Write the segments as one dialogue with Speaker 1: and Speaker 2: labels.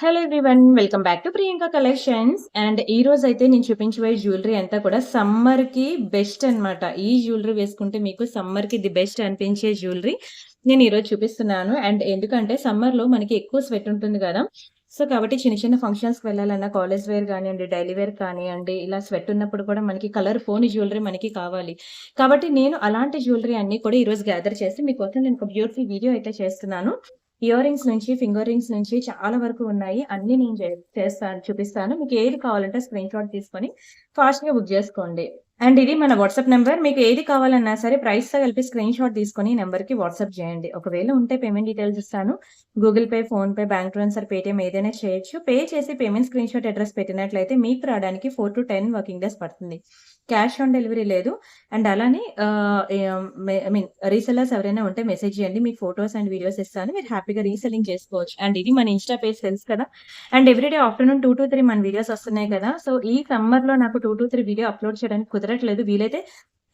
Speaker 1: Hello everyone. Welcome back to Priyanka collections. And ఈ రోజైతే నేను చూపించబోయే జ్యువెలరీ అంతా కూడా సమ్మర్‌కి బెస్ట్ అన్నమాట. ఈ జ్యువెలరీ వేసుకుంటే మీకు సమ్మర్‌కి ది బెస్ట్ అనిపించే జ్యువెలరీ నేను ఈరోజు చూపిస్తున్నాను. అండ్ ఎందుకంటే సమ్మర్‌లో మనకి ఎక్కువ స్వెట్ ఉంటుంది గదా! సో, కాబట్టి చిన్న చిన్న ఫంక్షన్స్‌కి వెళ్ళాలన్నా కాలేజ్ వేర్ కానియండి, డైలీ వేర్ కానియండి, ఇలా స్వెట్ ఉన్నప్పుడు కూడా మనకి కలర్ పోని జ్యువెలరీ మనకి కావాలి. కాబట్టి నేను అలాంటి జ్యువెలరీ అన్నీ కూడా ఈరోజు గ్యాదర్ చేసి మీకోసం నేను ఒక బ్యూటిఫుల్ వీడియో అయితే చేస్తున్నాను. ఇయర్ రింగ్స్ నుంచి, ఫింగర్ రింగ్స్ నుంచి చాలా వరకు ఉన్నాయి. అన్నీ నేను చేస్తాను, చూపిస్తాను. మీకు ఏది కావాలంటే స్క్రీన్‌షాట్ తీసుకొని ఫాస్ట్‌గా బుక్ జేసుకోండి. అండ్ ఇది మన వాట్సాప్ నంబర్. మీకు ఏది కావాలన్నా సరే ప్రైస్‌తో కలిపి స్క్రీన్‌షాట్ తీసుకొని ఈ నంబర్‌కి వాట్సాప్ చేయండి. ఒకవేళ ఉంటే పేమెంట్ డీటెయిల్స్ ఇస్తాను. Google pay, PhonePe, bank transfer, Paytm ఏదైనా చేయొచ్చు. పే చేసి పేమెంట్ స్క్రీన్‌షాట్ అడ్రెస్ పెట్టినట్లయితే మీకు రావడానికి 4-10 వర్కింగ్ డేస్ పడుతుంది. క్యాష్ ఆన్ డెలివరీ లేదు. అండ్ అలానే ఐ మీన్ రీసెల్లర్స్ ఎవరైనా ఉంటే మెసేజ్ చేయండి. మీకు ఫోటోస్ అండ్ వీడియోస్ ఇస్తాను. మీరు హ్యాపీగా రీసెల్లింగ్ చేసుకోవచ్చు. అండ్ ఇది మన ఇన్‌స్టా పేజ్ తెలుసు కదా! అండ్ ఎవ్రీడే ఆఫ్టర్‌నూన్ 2-3 మన వీడియోస్ వస్తున్నాయి కదా! సో, ఈ సమ్మర్‌లో నాకు 2-3 వీడియో అప్‌లోడ్ చేయడానికి కుదరట్లేదు. వీలైతే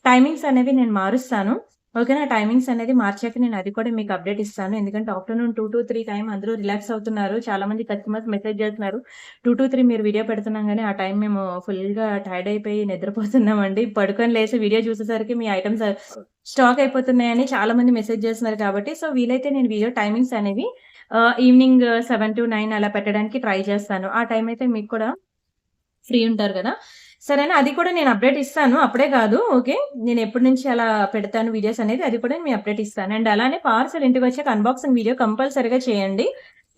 Speaker 1: టైమింగ్స్ అనేవి నేను మారుస్తాను. ఓకేనా? టైమింగ్స్ అనేది మార్చాక నేను అది కూడా మీకు అప్డేట్ ఇస్తాను. ఎందుకంటే ఆఫ్టర్‌నూన్ 2-3 టైమ్ అందరూ రిలాక్స్ అవుతున్నారు. చాలామంది కస్టమర్స్ మెసేజ్ చేస్తున్నారు. 2-3 మీరు వీడియో పెడుతున్నాం గానీ, ఆ టైం మేము ఫుల్‌గా టైర్డ్ అయిపోయి నిద్రపోతున్నామండి. పడుకొని లేసి వీడియో చూసేసరికి మీ ఐటెమ్స్ స్టాక్ అయిపోతున్నాయని చాలామంది మెసేజ్ చేస్తున్నారు కాబట్టి, సో, వీలైతే నేను వీడియో టైమింగ్స్ అనేవి ఈవినింగ్ 7-9 అలా పెట్టడానికి ట్రై చేస్తాను. ఆ టైం అయితే మీకు కూడా ఫ్రీ ఉంటారు గదా! సరేనా? అది కూడా నేను అప్డేట్ ఇస్తాను. అప్పుడే కాదు. ఓకే. నేను ఎప్పటి నుంచి అలా పెడతాను వీడియోస్ అనేది అది కూడా మీ అప్డేట్ ఇస్తాను. అండ్ అలానే పార్సెల్ ఇంటికొచ్చాక అన్బాక్సింగ్ వీడియో కంపల్సరీగా చేయండి.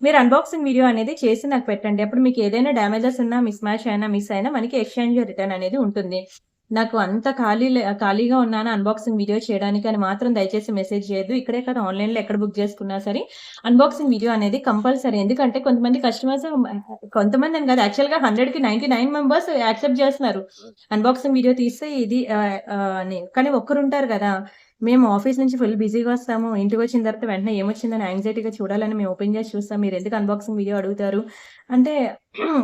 Speaker 1: మీరు అన్బాక్సింగ్ వీడియో అనేది చేసి నాకు పెట్టండి. అప్పుడు మీకు ఏదైనా డ్యామేజెస్ ఉన్నా, మిస్ మ్యాచ్ అయినా, మిస్ అయినా మనకి ఎక్స్‌చేంజ్ రిటర్న్ అనేది ఉంటుంది. నాకు అంత ఖాళీగా ఉన్నాను అన్బాక్సింగ్ వీడియో చేయడానికి అని మాత్రం దయచేసి మెసేజ్ చేయొద్దు. ఇక్కడే కాదు ఆన్‌లైన్‌లో ఎక్కడ బుక్ చేసుకున్నా సరే అన్బాక్సింగ్ వీడియో అనేది కంపల్సరీ. ఎందుకంటే కొంతమంది కస్టమర్స్ కొంతమందని కాదు యాక్చువల్‌గా 100కి 99 మెంబర్స్ యాక్సెప్ట్ చేస్తున్నారు. అన్బాక్సింగ్ వీడియో తీస్తే ఇది అని. కానీ ఒక్కరుంటారు గదా! మేము ఆఫీస్ నుంచి ఫుల్ బిజీగా వస్తాము. ఇంటికొచ్చిన తర్వాత వెంటనే ఏమొచ్చిందని యాంక్సైటీగా చూడాలని మేము ఓపెన్ చేసి చూస్తాం. మీరెందుకు అన్బాక్సింగ్ వీడియో అడుగుతారు? అంటే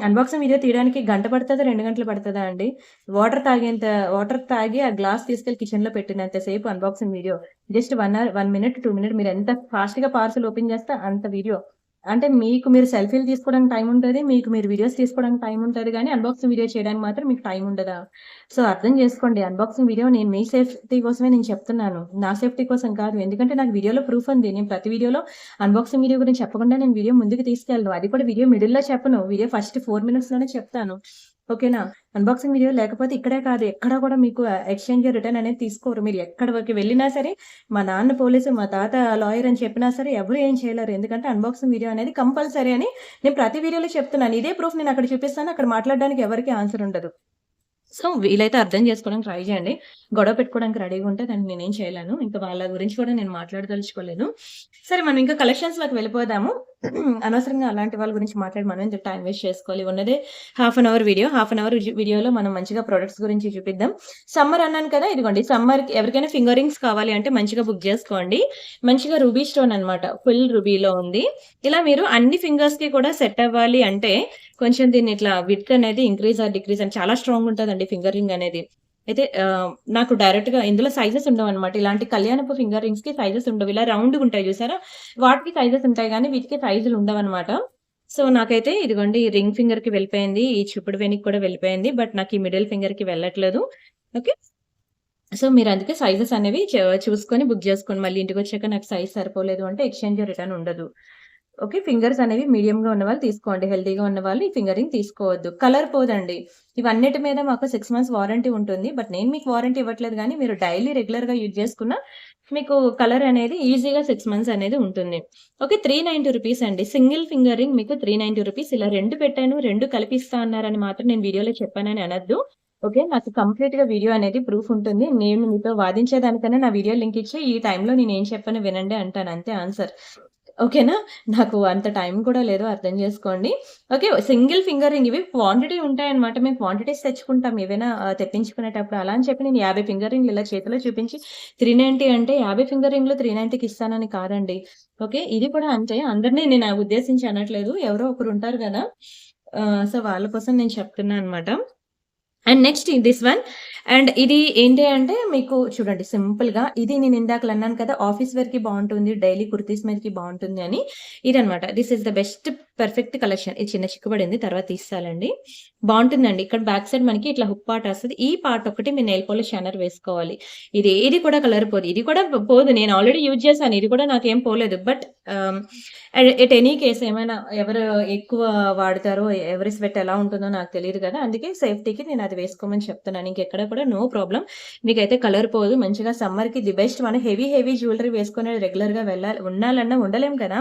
Speaker 1: అన్బాక్సింగ్ వీడియో తీయడానికి గంట పడతదా? 2 గంటలు పడతదా అండి? వాటర్ తాగేంత వాటర్ తాగి ఆ గ్లాస్ తీసుకెళ్ళి కిచెన్‌లో పెట్టినంత సేపు unboxing video. Just 1 hour, 1 minute, 2 minute మీరెంత ఫాస్ట్‌గా పార్సెల్ ఓపెన్ చేస్తే అంత వీడియో. అంటే మీకు మీరు సెల్ఫీలు తీసుకోవడానికి టైం ఉంటది. మీకు మీరు వీడియోస్ తీసుకోవడానికి టైం ఉంటది గానీ, అన్బాక్సింగ్ వీడియో చేయడానికి మాత్రం మీకు టైం ఉండదా? సో, అర్థం చేసుకోండి. అన్బాక్సింగ్ వీడియో నేను మీ సేఫ్టీ కోసమే నేను చెప్తున్నాను. నా సేఫ్టీ కోసం కాదు. ఎందుకంటే నాకు వీడియోలో ప్రూఫ్ ఉంది. నేను ప్రతి వీడియోలో అన్బాక్సింగ్ వీడియో గురించి చెప్పకుండా నేను వీడియో ముందుకు తీసుకెళ్ళను. అది కూడా వీడియో మిడిల్‌లో చెప్పను. వీడియో ఫస్ట్ 4 మినిట్స్‌లోనే చెప్తాను. ఓకేనా? అన్బాక్సింగ్ వీడియో లేకపోతే ఇక్కడే కాదు ఎక్కడ కూడా మీకు ఎక్స్‌చేంజ్, రిటర్న్ అనేది తీసుకోరు. మీరు ఎక్కడి వరకు వెళ్ళినా సరే, మా నాన్న పోలీసు, మా తాత లాయర్ అని చెప్పినా సరే ఎవరు ఏం చేయలేరు. ఎందుకంటే అన్బాక్సింగ్ వీడియో అనేది కంపల్సరీ అని నేను ప్రతి వీడియోలో చెప్తున్నాను. ఇదే ప్రూఫ్ నేను అక్కడ చూపిస్తాను. అక్కడ మాట్లాడడానికి ఎవరికీ ఆన్సర్ ఉండదు. సో, వీలైతే అర్థం చేసుకోవడానికి ట్రై చేయండి. గొడవ పెట్టుకోవడానికి రెడీగా ఉంటే దాన్ని నేనేం చేయలేను. ఇంకా వాళ్ళ గురించి కూడా నేను మాట్లాడదలుచుకోలేదు. సరే మనం ఇంకా కలెక్షన్స్‌లోకి వెళ్ళిపోదాము. అనవసరంగా అలాంటి వాళ్ళ గురించి మాట్లాడి మనం ఎందుకు టైమ్ వేస్ట్ చేసుకోవాలి. ఉన్నదే half an hour video. Half an hour వీడియోలో మనం మంచిగా ప్రొడక్ట్స్ గురించి చూపిద్దాం. సమ్మర్ అన్నాను కదా! ఇదిగోండి సమ్మర్‌కి ఎవరికైనా ఫింగర్ రింగ్స్ కావాలి అంటే మంచిగా బుక్ చేసుకోండి. మంచిగా రూబీ స్టోన్ అన్నమాట. ఫుల్ రూబీలో ఉంది. ఇలా మీరు అన్ని ఫింగర్స్‌కి కూడా సెట్ అవ్వాలి అంటే కొంచెం దీన్ని ఇట్లా విడ్త్ అనేది ఇంక్రీజ్ ఆర్ డిక్రీజ్ అని చాలా స్ట్రాంగ్ ఉంటదండి ఫింగర్ రింగ్ అనేది. అయితే నాకు డైరెక్ట్‌గా ఇందులో సైజెస్ ఉండవన్నమాట. ఇలాంటి కళ్యాణపు ఫింగర్ రింగ్స్‌కి సైజెస్ ఉండవు. ఇలా రౌండ్‌గుంటాయి చూసారా? వాటికి సైజెస్ ఉంటాయి గానీ వీటికి సైజులు ఉండవన్నమాట. సో, నాకైతే ఇదిగోండి ఈ రింగ్ ఫింగర్‌కి వెళ్ళిపోయింది. ఈ చూపుడు వేనికి కూడా వెళ్ళిపోయింది. బట్ నాకు ఈ మిడిల్ ఫింగర్‌కి వెళ్ళట్లేదు. ఓకే. సో, మీరందుకే సైజెస్ అనేవి చూసుకొని బుక్ జేసుకోండి. మళ్ళీ ఇంటికొచ్చాక నాకు సైజ్ సరిపోలేదు అంటే ఎక్స్‌చేంజ్, రిటర్న్ ఉండదు. ఓకే. ఫింగర్స్ అనేవి మీడియంగా ఉన్నవాళ్ళు తీసుకోండి. హెల్తీగా ఉన్నవాళ్ళు ఈ ఫింగర్ రింగ్ తీసుకోవద్దు. కలర్ పోదండి. ఇవన్నిటి మీద మాకు 6 మంత్స్ వారంటీ ఉంటుంది. బట్ నేను మీకు వారంటీ ఇవ్వట్లేదు గానీ, మీరు డైలీ రెగ్యులర్‌గా యూజ్ చేసుకున్న మీకు కలర్ అనేది ఈజీగా 6 మంత్స్ అనేది ఉంటుంది. ఓకే. 390 రూపీస్ అండి. సింగిల్ ఫింగర్ రింగ్ మీకు 390 రూపీస్. ఇలా 2 పెట్టాను, 2 కలిపి ఇస్తా అన్నారని మాత్రం నేను వీడియోలో చెప్పానని అనొద్దు. ఓకే. నాకు కంప్లీట్‌గా వీడియో అనేది ప్రూఫ్ ఉంటుంది. నేను మీతో వాదించేదానికన్నా నా వీడియో లింక్ ఇచ్చి, ఈ టైంలో నేనేం చెప్పానో వినండి అంటాను. అంతే ఆన్సర్. ఓకేనా? నాకు అంత టైం కూడా లేదు అర్థం జేసుకోండి. ఓకే. సింగిల్ ఫింగర్ రింగ్ ఇవి క్వాంటిటీ ఉంటాయన్నమాట. మేము క్వాంటిటీస్ తెచ్చుకుంటాం ఏవైనా తెప్పించుకునేటప్పుడు. అలా అని చెప్పి నేను 50 ఫింగర్ రింగ్‌లు ఇలా చేతిలో చూపించి 390 అంటే 50 ఫింగర్ రింగ్‌లు 390కి ఇస్తానని కాదండి. ఓకే. ఇది కూడా అంతే. అందరిని నేను ఉద్దేశించి అనట్లేదు. ఎవరో ఒకరు ఉంటారు గదా! సో, వాళ్ళ కోసం నేను చెప్తున్నా అన్నమాట. And next this one. And ఇది ఏంటి అంటే మీకు చూడండి సింపుల్‌గా ఇది నేను ఇందాకల అన్నాను కదా! ఆఫీస్ వేర్‌కి బావుంటుంది. డైలీ కుర్తీస్ మీదకి బావుంటుంది అని. ఇదనమాట. This is the best perfect collection. ఇది చిన్న చిక్కుబడింది. తర్వాత తీస్తాలండి. బావుంటుందండి. ఇక్కడ బ్యాక్ సైడ్ మనకి ఇట్లా హుక్ పార్ట్ వస్తది. ఈ పార్ట్ ఒకటి మీరు నెయిల్ పాలిష్ షైనర్ వేసుకోవాలి. ఇది ఏది కూడా కలర్ పోదు. ఇది కూడా పోదు. నేను ఆల్రెడీ యూజ్ చేశాను. ఇది కూడా నాకేం పోలేదు. బట్ ఆహ్, ఎట్ ఎనీ కేస్ ఏమైనా ఎవరు ఎక్కువ వాడతారో, ఎవరి స్వెట్ ఎలా ఉంటుందో నాకు తెలీదు కదా! అందుకే సేఫ్టీకి నేను అది వేసుకోమని చెప్తున్నాను. ఇంకెక్కడ కూడా నో ప్రాబ్లమ్. మీకైతే కలర్ పోదు. మంచిగా సమ్మర్‌కి ది బెస్ట్. మనం హెవీ జ్యువెలరీ వేసుకొని రెగ్యులర్‌గా ఉండాలన్నా ఉండలేం కదా!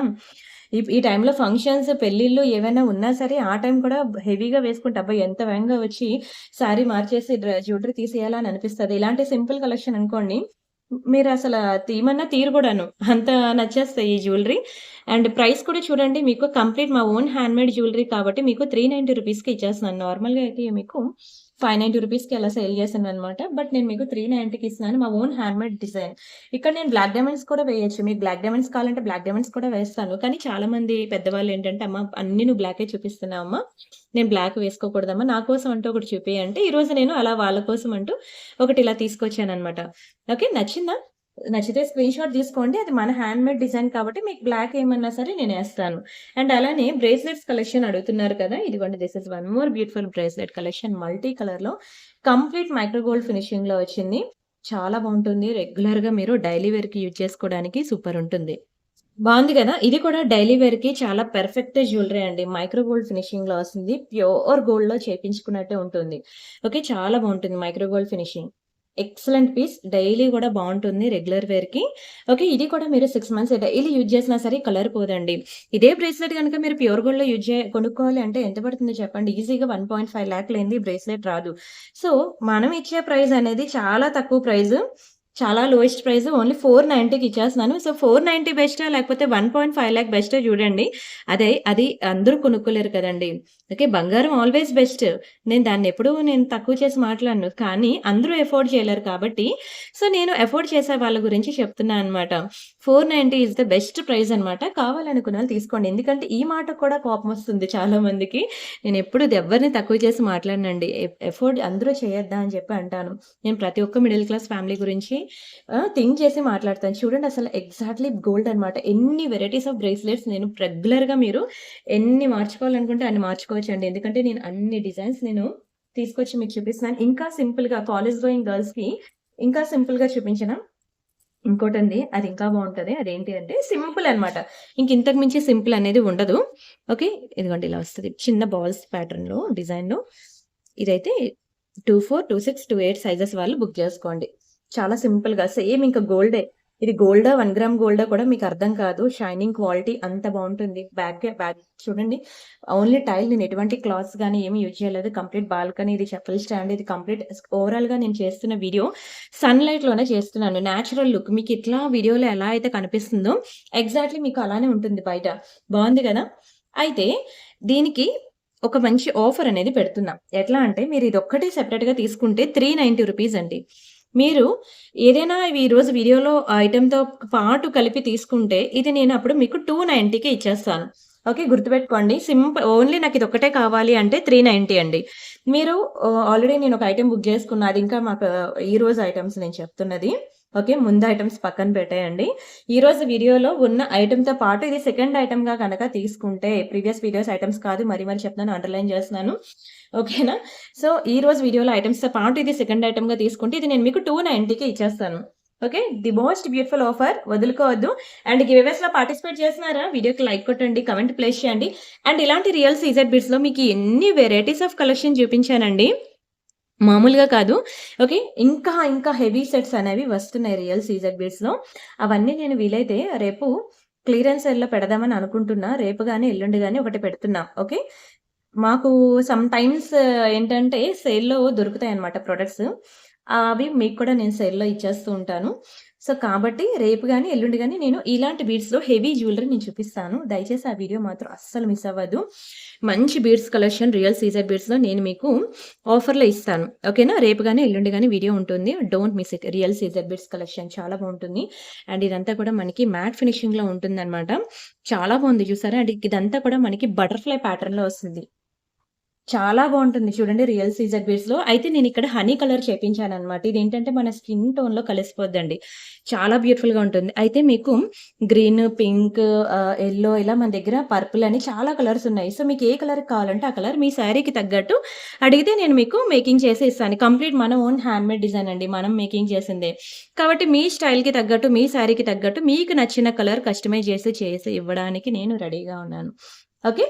Speaker 1: ఈ టైంలో ఫంక్షన్స్, పెళ్ళిళ్ళు ఏవైనా ఉన్నా సరే, ఆ టైం కూడా హెవీగా వేసుకుంటే అబ్బా! ఎంత వేగంగా వచ్చి శారీ మార్చేసి జ్యువెలరీ తీసేయాలా అని అనిపిస్తది. ఇలాంటి సింపుల్ కలెక్షన్ అనుకోండి, మీరసల తీయమన్నా తీయరు కూడాను. అంత నచ్చేస్తాయి ఈ జ్యువెలరీ. అండ్ ప్రైస్ కూడా చూడండి మీకు కంప్లీట్ మా ఓన్ హ్యాండ్‌మేడ్ జ్యువెలరీ కాబట్టి మీకు 390 రూపీస్‌కి ఇచ్చేస్తున్నాను. నార్మల్‌గా అయితే మీకు 590 రూపీస్‌కి అలా సేల్ చేశాననమాట. బట్ నేను మీకు 390కి ఇస్తున్నాను. మా ఓన్ హ్యాండ్‌మేడ్ డిజైన్. ఇక్కడ నేను బ్లాక్ డైమండ్స్ కూడా వేయొచ్చు. మీకు బ్లాక్ డైమండ్స్ కావాలంటే బ్లాక్ డైమండ్స్ కూడా వేస్తాను. కానీ చాలామంది పెద్దవాళ్ళేంటంటే, "అమ్మ అన్నీ నువ్వు బ్లాకే చూపిస్తున్నావమ్మా. నేను బ్లాక్ వేసుకోకూడదమ్మా. నా కోసం అంటూ ఒకటి చూపియి" అంటే, ఈరోజు నేను అలా వాళ్ళ కోసం అంటూ ఒకటి ఇలా తీసుకొచ్చాననమాట. ఓకే. నచ్చిందా? నచ్చితే స్క్రీన్‌షాట్ తీసుకోండి. అది మన హ్యాండ్‌మేడ్ డిజైన్ కాబట్టి మీకు బ్లాక్ ఏమన్నా సరే నేనేస్తాను. అండ్ అలానే బ్రేస్లెట్స్ కలెక్షన్ అడుగుతున్నారు కదా! ఇదిగోండి this is one more beautiful bracelet collection multi కలర్‌లో కంప్లీట్ మైక్రో గోల్డ్ ఫినిషింగ్‌లో వచ్చింది. చాలా బావుంటుంది. రెగ్యులర్‌గా మీరు డైలీ వేర్‌కి యూజ్ చేసుకోవడానికి సూపర్ ఉంటుంది. బావుంది గదా! ఇది కూడా డైలీ వేర్‌కి చాలా పెర్ఫెక్ట్ జ్యువెలరీ అండి. మైక్రో గోల్డ్ ఫినిషింగ్‌లో వస్తుంది. ప్యూర్ గోల్డ్‌లో చేపించుకున్నట్టే ఉంటుంది. ఓకే. చాలా బావుంటుంది micro gold finishing. Excellent piece. Daily గూడా బావుంటుంది రెగ్యులర్ వేర్‌కి. ఓకే. ఇది కూడా మీరు 6 మంత్స్ డైలీ యూజ్ చేసినా సరే కలర్ పోదండి. ఇదే బ్రేస్లెట్ గనుక మీరు ప్యూర్ గోల్డ్‌లో కొనుక్కోవాలి అంటే ఎంత పడుతుందో చెప్పండి? ఈజీగా 1.5 లాక్ లేనిది బ్రేస్లెట్ రాదు. సో, మనం ఇచ్చే ప్రైస్ అనేది చాలా తక్కువ ప్రైజు. చాలా లోయెస్ట్ ప్రైస్ ఓన్లీ 490కి ఇచ్చేస్తున్నాను. సో, 490 బెస్టా? లేకపోతే 1.5 లాక్ బెస్టా చూడండి. అది అందరూ కొనుక్కోలేరు కదండీ! ఓకే. బంగారం ఆల్‌వేస్ బెస్ట్. నేను తక్కువ చేసి మాట్లాడను. కానీ అందరూ ఎఫోర్డ్ చేయలేరు కాబట్టి, సో, నేను ఎఫోర్డ్ చేసే వాళ్ళ గురించి చెప్తున్నా అనమాట. 490 ఈస్ ద బెస్ట్ ప్రైస్ అనమాట. కావాలనుకున్న వాళ్ళు తీసుకోండి. ఎందుకంటే ఈ మాటకు కూడా కోపమొస్తుంది చాలా మందికి. నేనెప్పుడు ఎవ్వరిని తక్కువ చేసి మాట్లాడనండి. ఎఫోర్డ్ అందరూ చేయొద్దా అని చెప్పి అంటాను. నేను ప్రతి ఒక్క మిడిల్ క్లాస్ ఫ్యామిలీ గురించి థింక్ చేసి మాట్లాడతాను. చూడండి అసలు ఎగ్జాక్ట్‌లీ గోల్డ్ అనమాట. ఎన్ని వెరైటీస్ ఆఫ్ బ్రేస్లెట్స్ నేను రెగ్యులర్‌గా మీరు ఎన్ని మార్చుకోవాలనుకుంటే అన్ని మార్చుకోవచ్చండి. ఎందుకంటే నేను అన్ని డిజైన్స్ తీసుకొచ్చి మీకు చూపిస్తున్నాను. ఇంకా సింపుల్‌గా కాలేజ్ గోయింగ్ గర్ల్స్‌కి ఇంకా సింపుల్‌గా చూపించనా? ఇంకోటుంది. అది ఇంకా బావుంటది. అదేంటి అంటే సింపుల్ అనమాట. ఇంతకు మించి సింపుల్ అనేది ఉండదు. ఓకే. ఇదిగోండి ఇలా వస్తది. చిన్న బాల్స్ ప్యాటర్న్‌లో డిజైన్‌లో. ఇదైతే 24, 26, 28 సైజెస్ వాళ్ళు బుక్ జేసుకోండి. చాలా సింపుల్‌గా సేమ్ ఇంక గోల్డే. ఇది గోల్డా, 1 గ్రామ్ గోల్డా కూడా మీకు అర్థం కాదు. షైనింగ్ క్వాలిటీ అంత బావుంటుంది. బ్యాక్ చూడండి. ఓన్లీ టైల్ నేను ఎటువంటి క్లాత్స్ గాని ఏమి యూజ్ చేయలేదు. కంప్లీట్ బాల్కనీ, ఇది చెప్పుల స్టాండ్, ఇది కంప్లీట్ ఓవరాల్‌గా నేను చేస్తున్న వీడియో సన్‌లైట్‌లోనే చేస్తున్నాను. నేచురల్ లుక్ మీకు ఇట్లా వీడియోలో ఎలా అయితే కనిపిస్తుందో ఎగ్జాక్ట్‌లీ మీకు అలానే ఉంటుంది బయట. బావుంది గదా! అయితే దీనికి ఒక మంచి ఆఫర్ అనేది పెడుతున్నాం. ఎట్లా అంటే మీరు ఇదొక్కటే సెపరేట్‌గా తీసుకుంటే 390 రూపీస్ అండి. మీరు ఏదైనా ఈరోజు వీడియోలో ఐటెమ్‌తో పాటు కలిపి తీసుకుంటే ఇది నేను అప్పుడు మీకు 290కే ఇచ్చేస్తాను. ఓకే. గుర్తుపెట్టుకోండి. ఓన్లీ నాకిదొక్కటే కావాలి అంటే 390 అండి. మీరు ఆల్రెడీ నేను ఒక ఐటెమ్ బుక్ చేసుకున్నా. అది ఇంకా మాకు ఈరోజు ఐటెమ్స్ నేను చెప్తున్నది. ఓకే. ముందు ఐటెమ్స్ పక్కన పెట్టేయండి. ఈరోజు వీడియోలో ఉన్న ఐటెమ్‌తో పాటు ఇది సెకండ్ ఐటెమ్‌గా గనక తీసుకుంటే ప్రీవియస్ వీడియోస్ ఐటెమ్స్ కాదు. మరీ చెప్తున్నాను. అండర్‌లైన్ చేస్తున్నాను. ఓకేనా? సో, ఈరోజు వీడియోలో ఐటెమ్స్‌తో పాటు ఇది సెకండ్ ఐటెమ్‌గా తీసుకుంటే ఇది నేను మీకు 290కే ఇచ్చేస్తాను. Okay. The most beautiful offer వదులుకోవద్దు. అండ్ గివ్ అవేస్‌లో పార్టిసిపేట్ చేస్తున్నారా? వీడియోకి లైక్ కొట్టండి. కామెంట్ ప్లేస్ చేయండి. అండ్ ఇలాంటి రియల్ సీజెడ్ బిట్స్‌లో మీకు ఎన్ని వెరైటీస్ ఆఫ్ కలెక్షన్ చూపించానండి. మామూలుగా కాదు. ఓకే. ఇంకా హెవీ సెట్స్ అనేవి వస్తున్నాయి రియల్ సీజెడ్ బిట్స్‌లో. అవన్నీ నేను వీలైతే రేపు క్లియరెన్స్ సేల్‌లో పెడదామని అనుకుంటున్నా. రేపు గాని, ఎల్లుండి గాని ఒకటి పెడుతున్నా. ఓకే. మాకు సమ్ టైమ్స్ ఏంటంటే సేల్‌లో దొరుకుతాయన్నమాట ప్రొడక్ట్స్. అవి మీకు కూడా నేను సేల్‌లో ఇచ్చేస్తూ ఉంటాను. సో, కాబట్టి రేపు గాని, ఎల్లుండి గాని నేను ఇలాంటి బీడ్స్‌లో హెవీ జ్యువెలరీ నేను చూపిస్తాను. దయచేసి ఆ వీడియో మాత్రం అస్సలు మిస్ అవ్వద్దు. మంచి బీడ్స్ కలెక్షన్ రియల్ సీజర్ బీడ్స్‌లో నేను మీకు ఆఫర్‌లో ఇస్తాను. ఓకేనా? రేపు గాని, ఎల్లుండి గాని వీడియో ఉంటుంది. Don't miss it. Real Caesar beads collection చాలా బావుంటుంది. అండ్ ఇదంతా కూడా మనకి మ్యాట్ ఫినిషింగ్‌లో ఉంటుందన్నమాట. చాలా బావుంది చూసారా? అండ్ ఇదంతా కూడా మనకి బటర్‌ఫ్లై ప్యాటర్న్‌లో వస్తుంది. చాలా బావుంటుంది చూడండి రియల్ సీజర్ బీడ్స్‌లో. అయితే నేనిక్కడ హనీ కలర్ చేపించాననమాట. ఇదేంటంటే మన స్కిన్ టోన్‌లో కలిసిపోద్దండి. చాలా బ్యూటిఫుల్‌గా ఉంటుంది. అయితే మీకు గ్రీన్, పింక్, యెల్లో ఇలా మన దగ్గర పర్పుల్ అని చాలా కలర్స్ ఉన్నాయి. సో, మీకు ఏ కలర్ కావాలంటే ఆ కలర్ మీ శారీకి తగ్గట్టు అడిగితే నేను మీకు మేకింగ్ చేసి ఇస్తాను. కంప్లీట్ మన ఓన్ హ్యాండ్‌మేడ్ డిజైన్ అండి. మనం మేకింగ్ చేసిందే. కాబట్టి మీ స్టైల్‌కి తగ్గట్టు, మీ శారీకి తగ్గట్టు మీకు నచ్చిన కలర్ కస్టమైజ్ చేసి ఇవ్వడానికి నేను రెడీగా ఉన్నాను. ఓకే.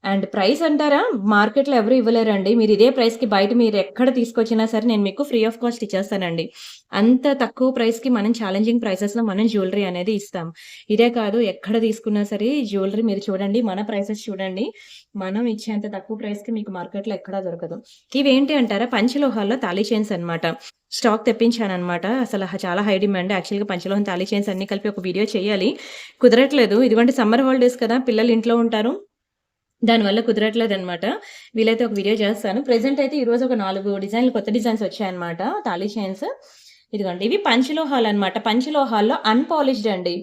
Speaker 1: అండ్ ప్రైస్ అంటారా? మార్కెట్‌లో ఎవరు ఇవ్వలేరండి. మీరు ఇదే ప్రైస్‌కి బయట మీరెక్కడ తీసుకొచ్చినా సరే నేను మీకు ఫ్రీ ఆఫ్ కాస్ట్ ఇచ్చేస్తానండి. అంత తక్కువ ప్రైస్‌కి మనం ఛాలెంజింగ్ ప్రైసెస్‌లో మనం జ్యువెల్లరీ అనేది ఇస్తాం. ఇదే కాదు ఎక్కడ తీసుకున్నా సరే జ్యువెల్లరీ మీరు చూడండి, మన ప్రైసెస్ చూడండి. మనం ఇచ్చేంత తక్కువ ప్రైస్‌కి మీకు మార్కెట్‌లో ఎక్కడా దొరకదు. ఇవేంటి అంటారా? పంచలోహాల్లో తాళీ చైన్స్ అన్నమాట. స్టాక్ తెప్పించానన్నమాట. అసలు చాలా హై డిమాండ్. యాక్చువల్‌గా పంచలోహం తాళీ చైన్స్ అన్నీ కలిపి ఒక వీడియో చేయాలి. కుదరట్లేదు. ఇదిగోండి సమ్మర్ హాలిడేస్ కదా! పిల్లలు ఇంట్లో ఉంటారు. దానివల్ల కుదరట్లేదనమాట. వీలైతే ఒక వీడియో చేస్తాను. ప్రెజెంట్ అయితే ఈరోజు ఒక 4 డిజైన్‌లు కొత్త డిజైన్స్ వచ్చాయన్నమాట. తాళీ చైన్స్. ఇదిగోండి. ఇవి పంచలోహాలన్నమాట. పంచలోహాల్లో అన్‌పాలిష్డ్ అండి.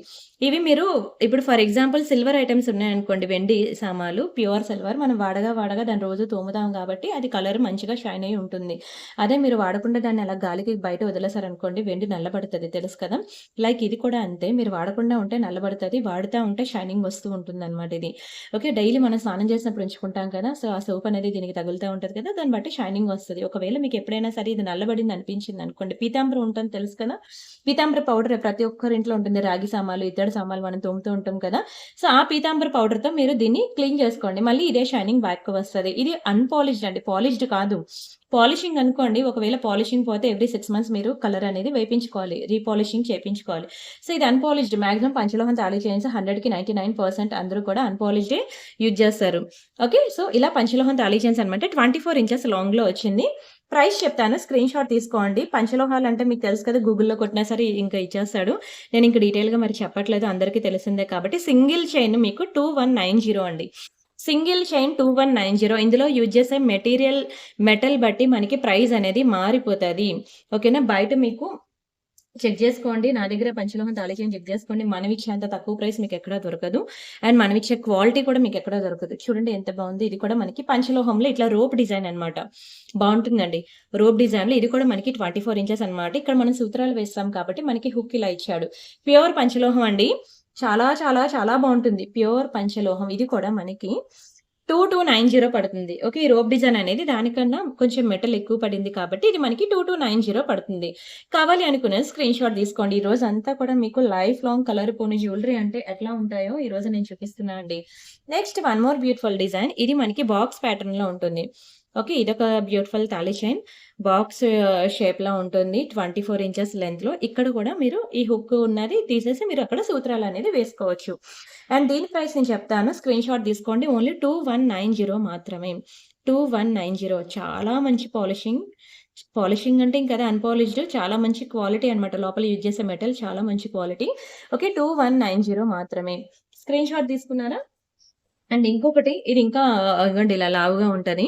Speaker 1: ఇవి మీరు ఇప్పుడు ఫర్ ఎగ్జాంపుల్ సిల్వర్ ఐటెమ్స్ ఉన్నాయనుకోండి వెండి సామాలు, ప్యూర్ సిల్వర్ మనం వాడగా దాన్ని రోజు తోముతాం కాబట్టి అది కలర్ మంచిగా షైన్ అయ్యి ఉంటుంది. అదే మీరు వాడకుండా దాన్ని అలా గాలికి బయట వదిలేసారనుకోండి వెండి నల్లబడతది తెలుసు కదా! లైక్ ఇది కూడా అంతే. మీరు వాడకుండా ఉంటే నల్లబడతది. వాడుతా ఉంటే షైనింగ్ వస్తూ ఉంటుందన్నమాట ఇది. ఓకే. డైలీ మనం స్నానం చేసినప్పుడు ఉంచుకుంటాం కదా! సో, ఆ సోప్ అనేది దీనికి తగులుతా ఉంటది కదా! దాన్ని బట్టి షైనింగ్ వస్తది. ఒకవేళ మీకు ఎప్పుడైనా సరే ఇది నల్లబడింది అనిపించిందనుకోండి, పీతాంబరం ఉంటుంది తెలుసు కదా! పీతాంబర పౌడర్ ప్రతి ఒక్కరి ఇంట్లో ఉంటుంది. రాగి సామాలు, ఇత్తడి సామాలు మనం తోముతూ ఉంటాం కదా! సో, ఆ పీతాంబర పౌడర్‌తో మీరు దీన్ని క్లీన్ చేసుకోండి. మళ్ళీ ఇదే షైనింగ్ బ్యాక్ వస్తది. ఇది అన్‌పాలిష్డ్ అండి. పాలిష్డ్ కాదు. పాలిషింగ్ అనుకోండి. ఒకవేళ పాలిషింగ్ పోతే ఎవ్రీ 6 మంత్స్ మీరు కలర్ అనేది వేపించుకోవాలి. రీపాలిషింగ్ చేపించుకోవాలి. సో, ఇది అన్‌పాలిష్డ్ మాక్సిమం పంచలోహం తాళీ చైన్స్ 100కి 99% అందరూ కూడా అన్‌పాలిష్డే యూజ్ చేస్తారు. ఓకే. సో, ఇలా పంచలోహం తాళీ చైన్స్ అనమాట. 24 ఇంచెస్ లాంగ్‌లో వచ్చింది. ప్రైస్ చెప్తాను. స్క్రీన్ షాట్ తీసుకోండి. పంచలోహాలంటే మీకు తెలుసు కదా! గూగుల్‌లో కొట్టినా సరే ఇంకా ఇచ్చేస్తాడు. నేనింక డీటెయిల్‌గా మరి చెప్పట్లేదు. అందరికీ తెలిసిందే కాబట్టి సింగిల్ చైన్ మీకు 2190 అండి. Single chain 2190. ఇందులో యూజ్ చేసే మెటల్ బట్టి మనకి ప్రైస్ అనేది మారిపోతది. ఓకేనా? బయట మీకు చెక్ జేసుకోండి. నా దగ్గర పంచలోహం తాళీ చైన్ చెక్ జేసుకోండి. మనమిచ్చేంత తక్కువ ప్రైస్ మీకెక్కడా దొరకదు. అండ్ మనమిచ్చే క్వాలిటీ కూడా మీకెక్కడా దొరకదు. చూడండి ఎంత బావుంది. ఇది కూడా మనకి పంచలోహంలో ఇట్లా రోప్ డిజైన్ అన్నమాట. బావుంటుందండి. రోప్ డిజైన్‌లో ఇది కూడా మనకి 24 ఇంచెస్ అన్నమాట. ఇక్కడ మనం సూత్రాలు వేస్తాం కాబట్టి మనకి హుక్ ఇలా ఇచ్చాడు. ప్యూర్ పంచలోహం అండి. చాలా బావుంటుంది. ప్యూర్ పంచలోహం. ఇది కూడా మనకి 2290 పడుతుంది. ఓకే. ఈ రోప్ డిజైన్ అనేది దానికన్నా కొంచెం మెటల్ ఎక్కువ పడింది కాబట్టి ఇది మనకి 2290 పడుతుంది. కావాలి అనుకున్న స్క్రీన్ షాట్ తీసుకోండి. ఈ రోజంతా కూడా మీకు లైఫ్ లాంగ్ కలర్ పోని జ్యువెల్లరీ అంటే ఎట్లా ఉంటాయో ఈరోజు నేను చూపిస్తున్నా అండి. Next one more beautiful design. ఇది మనకి బాక్స్ ప్యాటర్న్‌లో ఉంటుంది. ఓకే. ఇదొక బ్యూటిఫుల్ తాళీ చైన్. బాక్స్ షేప్‌లో ఉంటుంది. 24 ఇంచెస్ లెంగ్త్‌లో. ఇక్కడ కూడా మీరు ఈ హుక్ ఉన్నది తీసేసి మీరు అక్కడ సూత్రాలనేది వేసుకోవచ్చు. అండ్ దీని ప్రైస్ నేను చెప్తాను. స్క్రీన్ షాట్ తీసుకోండి. ఓన్లీ 2190 మాత్రమే. 2190 చాలా మంచి పాలిషింగ్. పాలిషింగ్ అంటే ఇంక అదే అన్‌పాలిష్డ్ చాలా మంచి క్వాలిటీ అన్నమాట. లోపల యూజ్ చేసే మెటల్ చాలా మంచి క్వాలిటీ. ఓకే. 2190 మాత్రమే. స్క్రీన్ షాట్ తీసుకున్నారా? అండ్ ఇంకొకటి ఇది ఇంకా ఇగోండి ఇలా లావుగా ఉంటది.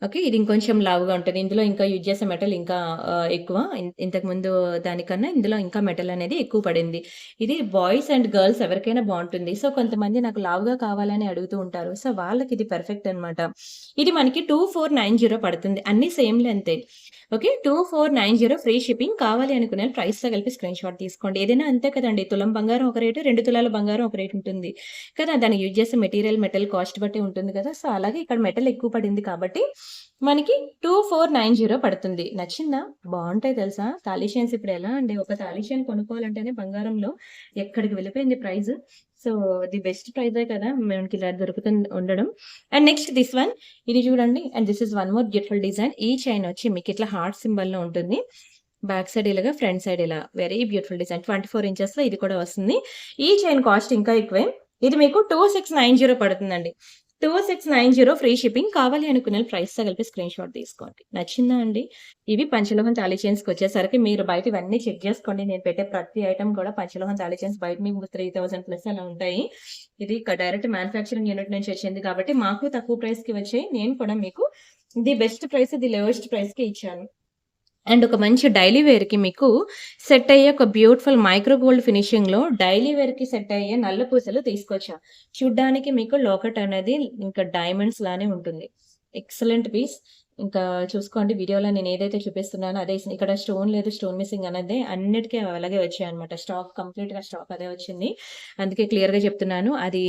Speaker 1: ఓకే. ఇది ఇంకొంచెం లావుగా ఉంటది. ఇందులో ఇంకా యూజ్ చేసే మెటల్ ఇంకా ఎక్కువ. ఇంతకుముందు దానికన్నా ఇందులో ఇంకా మెటల్ అనేది ఎక్కువ పడింది. ఇది బాయ్స్ అండ్ గర్ల్స్ ఎవరికైనా బావుంటుంది. సో, కొంతమంది నాకు లావుగా కావాలని అడుగుతూ ఉంటారు. సో, వాళ్ళకి ఇది పర్ఫెక్ట్ అన్నమాట. ఇది మనకి 2490 పడుతుంది. అన్నీ సేమ్ లెంతే. ఓకే. 2490 free shipping. కావాలి అనుకునే ప్రైస్‌తో కలిపి స్క్రీన్ షాట్ తీసుకోండి. ఏదైనా అంతే కదండీ. తులం బంగారం ఒక రేటు, 2 తులాల బంగారం ఒక రేట్ ఉంటుంది. కదా! దానికి యూజ్ చేసే మెటల్ కాస్ట్ బట్టి ఉంటుంది కదా! సో, అలాగే ఇక్కడ మెటల్ ఎక్కువ పడింది కాబట్టి మనకి 2490 పడుతుంది. నచ్చిందా? బావుంటాయి తెలుసా? తాళీ చైన్స్ ఇప్పుడు ఎలా అండి ఒక తాళీ చైన్ కొనుక్కోవాలంటేనే బంగారంలో ఎక్కడికి వెళ్ళిపోయింది ప్రైస్. సో, ది బెస్ట్ ప్రైజే కదా! మనకి ఇలా ఉండడం. అండ్ నెక్స్ట్ దిస్ వన్ ఇది చూడండి. And this is one more beautiful design. ఈ చైన్ వచ్చి మీకు ఇట్లా హార్ట్ సింబల్‌లో ఉంటుంది. బ్యాక్ సైడ్ ఇలాగా, ఫ్రంట్ సైడ్ ఇలా. Very beautiful design. 24 ఇంచెస్‌లో ఇది కూడా వస్తుంది. ఈ చైన్ కాస్ట్ ఇంకా ఎక్కువే. ఇది మీకు 2690 పడుతుందండి. 2690 ఫ్రీ షిప్పింగ్. కావాలి అనుకునే ప్రైస్‌తో కలిపి స్క్రీన్ షాట్ తీసుకోండి. నచ్చిందా అండి? ఇవి పంచలోహం తాళీ చైన్స్‌కొచ్చేసరికి మీరు బయట ఇవన్నీ చెక్ చేసుకోండి. నేను పెట్టే ప్రతి ఐటెమ్ కూడా పంచలోహం తాళీ చైన్స్ బయట మీకు 3000 ప్లస్ అలా ఉంటాయి. ఇది డైరెక్ట్ మ్యానుఫ్యాక్చరింగ్ యూనిట్ నుంచి వచ్చింది కాబట్టి మాకు తక్కువ ప్రైస్‌కి వచ్చాయి. నేను కూడా మీకు the best price, the lowest ప్రైస్‌కే ఇచ్చాను. అండ్ ఒక మంచి డైలీ వేర్‌కి మీకు సెట్ అయ్యే ఒక బ్యూటిఫుల్ మైక్రో గోల్డ్ ఫినిషింగ్‌లో డైలీ వేర్‌కి సెట్ అయ్యే నల్ల పూసలు తీసుకొచ్చా. చూడ్డానికి మీకు లాకెట్ అనేది ఇంకా డైమండ్స్ లానే ఉంటుంది. Excellent piece. ఇంకా చూసుకోండి వీడియోలో నేను ఏదైతే చూపిస్తున్నానో అదే ఇక్కడ స్టోన్ లేదు, స్టోన్ మిస్సింగ్ అన్నదే అన్నిటికి అలాగే వచ్చాయన్నమాట. కంప్లీట్‌గా స్టాక్ అదే వచ్చింది. అందుకే క్లియర్‌గా చెప్తున్నాను. అది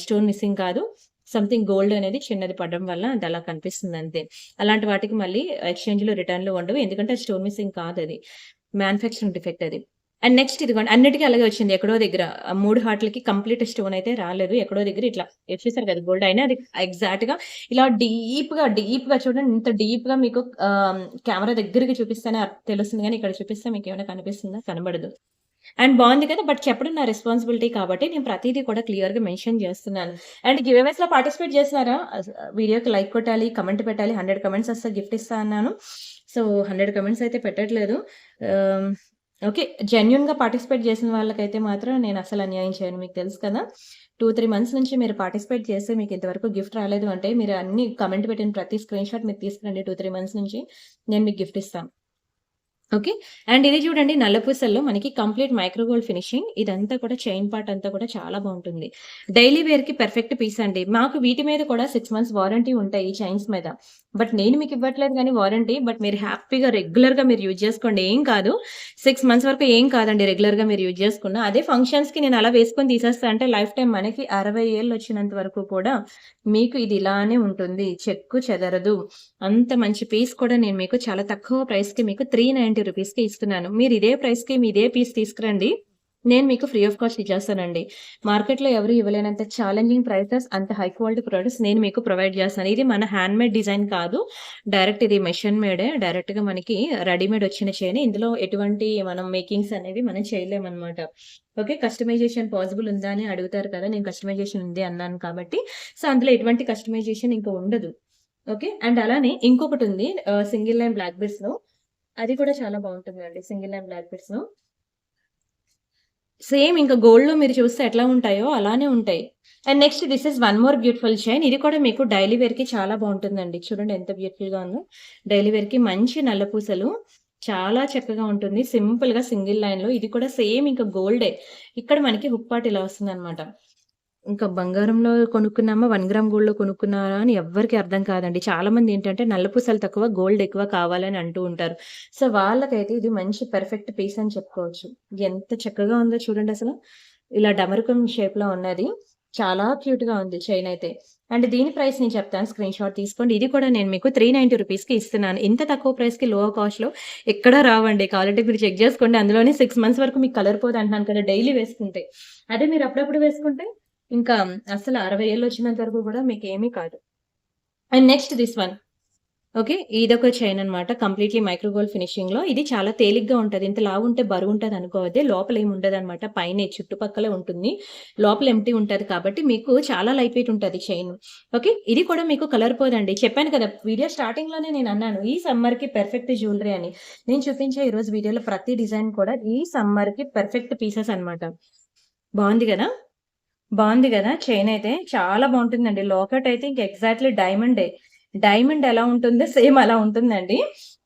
Speaker 1: స్టోన్ మిస్సింగ్ కాదు. సంథింగ్ గోల్డ్ అనేది చిన్నది పడడం వల్ల అది అలా కనిపిస్తుంది అంతే. అలాంటి వాటికి మళ్ళీ ఎక్స్‌చేంజ్‌లు, రిటర్న్‌లు ఉండవు. ఎందుకంటే అది స్టోన్ మిస్సింగ్ కాదది. మ్యానుఫ్యాక్చరింగ్ డిఫెక్ట్ అది. అండ్ నెక్స్ట్ ఇదిగోండి అన్నిటికి అలాగే వచ్చింది. ఎక్కడో దగ్గర 3 హార్ట్‌లకి కంప్లీట్ స్టోన్ అయితే రాలేదు. ఎక్కడో దగ్గర ఇట్లా చూసారు కదా! గోల్డ్ అయినా అది ఎగ్జాక్ట్‌గా ఇలా డీప్‌గా చూడండి ఇంత డీప్‌గా మీకు కెమెరా దగ్గరికి చూపిస్తేనే తెలుస్తుంది గానీ ఇక్కడ చూపిస్తే మీకేమైనా కనిపిస్తుందా? కనబడదు. అండ్ బావుంది కదా! బట్ చెప్పడం నా రెస్పాన్సిబిలిటీ కాబట్టి నేను ప్రతీదీ కూడా క్లియర్‌గా మెన్షన్ చేస్తున్నాను. అండ్ గివ్ అవేస్‌లో పార్టిసిపేట్ చేస్తున్నారా? వీడియోకి లైక్ కొట్టాలి, కమెంట్ పెట్టాలి. 100 కమెంట్స్ వస్తే గిఫ్ట్ ఇస్తా అన్నాను. సో 100 కమెంట్స్ అయితే పెట్టట్లేదు. ఆహ్, ఓకే. జెన్యూన్‌గా పార్టిసిపేట్ చేసిన వాళ్ళకైతే మాత్రం నేను అస్సలు అన్యాయం చేయను. మీకు తెలుసు కదా! 2, 3 మంత్స్ నుంచి మీరు పార్టిసిపేట్ చేసి మీకు ఇంతవరకు గిఫ్ట్ రాలేదు అంటే మీరు అన్ని కమెంట్ పెట్టిన ప్రతి స్క్రీన్‌షాట్ మీరు తీసుకురండి 2, 3 మంత్స్ నుంచి నేను మీకు గిఫ్ట్ ఇస్తాను. ఓకే. అండ్ ఇది చూడండి నల్ల పూసల్లో మనకి కంప్లీట్ మైక్రో గోల్డ్ ఫినిషింగ్. ఇదంతా కూడా చైన్ పార్ట్ అంతా కూడా చాలా బావుంటుంది. డైలీ వేర్‌కి పర్ఫెక్ట్ పీస్ అండి. మాకు వీటి మీద కూడా 6 మంత్స్ వారంటీ ఉంటాయి ఈ చైన్స్ మీద. బట్ నేను మీకు ఇవ్వట్లేదు గానీ వారంటీ. బట్ మీరు హ్యాపీగా రెగ్యులర్‌గా మీరు యూజ్ చేసుకోండి. ఏం కాదు. 6 మంత్స్ వరకు ఏం కాదండి రెగ్యులర్‌గా మీరు యూజ్ చేసుకున్న. అదే ఫంక్షన్స్‌కి నేను అలా వేసుకొని తీసేస్తా అంటే లైఫ్ టైమ్ మనకి 60 ఏళ్ళు వచ్చినంత వరకు కూడా మీకు ఇది ఇలానే ఉంటుంది. చెక్కు చెదరదు. అంత మంచి పీస్ కూడా నేను మీకు చాలా తక్కువ ప్రైస్‌కి మీకు 390 రూపీస్‌కి ఇస్తున్నాను. మీరు ఇదే ప్రైస్‌కి మీ ఇదే పీస్ తీసుకురండి. నేను మీకు ఫ్రీ ఆఫ్ కాస్ట్ ఇచ్చేస్తానండి. మార్కెట్‌లో ఎవరు ఇవ్వలేనంత ఛాలెంజింగ్ ప్రైసెస్, అంత హై క్వాలిటీ ప్రొడక్ట్స్ నేను మీకు ప్రొవైడ్ చేస్తాను. ఇది మన హ్యాండ్‌మేడ్ డిజైన్ కాదు. డైరెక్ట్ ఇది మెషిన్ మేడే. డైరెక్ట్‌గా మనకి రెడీమేడ్ వచ్చిన చైనే. ఇందులో ఎటువంటి మనం మేకింగ్స్ అనేవి మనం చేయలేమనమాట. ఓకే. కస్టమైజేషన్ పాసిబుల్ ఉందా అని అడుగుతారు కదా! నేను కస్టమైజేషన్ ఉంది అన్నాను కాబట్టి, సో, అందులో ఎటువంటి కస్టమైజేషన్ ఇంక ఉండదు. ఓకే. అండ్ అలానే ఇంకొకటుంది సింగిల్ లైన్ బ్లాక్ బీడ్స్‌లో. అది కూడా చాలా బావుంటుందండి. సింగిల్ లైన్ బ్లాక్ బీడ్స్‌లో. సేమ్ ఇంక గోల్డ్‌లో మీరు చూస్తే ఎట్లా ఉంటాయో అలానే ఉంటాయి. And next this is one more beautiful chain. ఇది కూడా మీకు డైలీ వేర్‌కి చాలా బావుంటుందండి. చూడండి ఎంత బ్యూటిఫుల్‌గా ఉందో. డైలీ వేర్‌కి మంచి నల్ల పూసలు. చాలా చక్కగా ఉంటుంది. సింపుల్‌గా సింగిల్ లైన్‌లో. ఇది కూడా సేమ్ ఇంక గోల్డే. ఇక్కడ మనకి హుక్ పార్ట్ ఇలా వస్తుందనమాట. ఇంకా బంగారంలో కొనుక్కున్నామా, 1 గ్రామ్ గోల్డ్‌లో కొనుక్కున్నారా అని ఎవ్వరికీ అర్థం కాదండి. చాలామందేంటంటే నల్ల పూసలు తక్కువ, గోల్డ్ ఎక్కువ కావాలని అంటూ ఉంటారు. సో, వాళ్ళకైతే ఇది మంచి పర్ఫెక్ట్ పీస్ అని చెప్పుకోవచ్చు. ఎంత చక్కగా ఉందో చూడండసలు. ఇలా డమరుకం షేప్‌లో ఉన్నది. చాలా క్యూట్‌గా ఉంది చైనయితే. అండ్ దీని ప్రైస్ నేను చెప్తాను స్క్రీన్‌షాట్ తీసుకోండి. ఇది కూడా నేను మీకు 390 రూపీస్‌కి ఇస్తున్నాను. ఇంత తక్కువ ప్రైస్‌కి లో కాస్ట్‌లో ఎక్కడా రావండి. కావాలంటే మీరు చెక్ జేసుకోండి. అందులోనే 6 మంత్స్ వరకు మీకు కలర్ పోదు అంటున్నాను కదా! డైలీ వేసుకుంటే. అదే మీరు అప్పుడప్పుడు వేసుకుంటే ఇంకా అసలు 60 ఏళ్ళొచ్చినంత వరకు గూడా మీకేమీ కాదు. And next this one. Okay. ఇదొక చైన్ అన్నమాట. కంప్లీట్‌లీ మైక్రో గోల్డ్ ఫినిషింగ్‌లో. ఇది చాలా తేలిగ్గా ఉంటది. ఇంత లావుంటే బరువుంటదనుకోవద్దే. లోపలేమి ఉండదనమాట. పైనే చుట్టుపక్కలే ఉంటుంది. లోపల ఎంప్టీ ఉంటది కాబట్టి మీకు చాలా లైట్ వెయిట్ ఉంటది చైను. ఓకే. ఇది కూడా మీకు కలర్ పోదండి. చెప్పాను కదా! వీడియో స్టార్టింగ్‌లోనే నేనన్నాను. ఈ సమ్మర్‌కి పర్ఫెక్ట్ జ్యువెలరీ అని. నేను చూపించే ఈరోజు వీడియోలో ప్రతి డిజైన్ కూడా ఈ సమ్మర్‌కి పర్ఫెక్ట్ పీసెస్ అన్నమాట. బావుంది గదా! బావుంది గదా! చైనయితే చాలా బావుంటుందండి. లాకెటయితే ఇంక ఎగ్జాక్ట్‌లీ డైమండే. డైమండ్ ఎలా ఉంటుందో సేమ్ అలా ఉంటుందండి.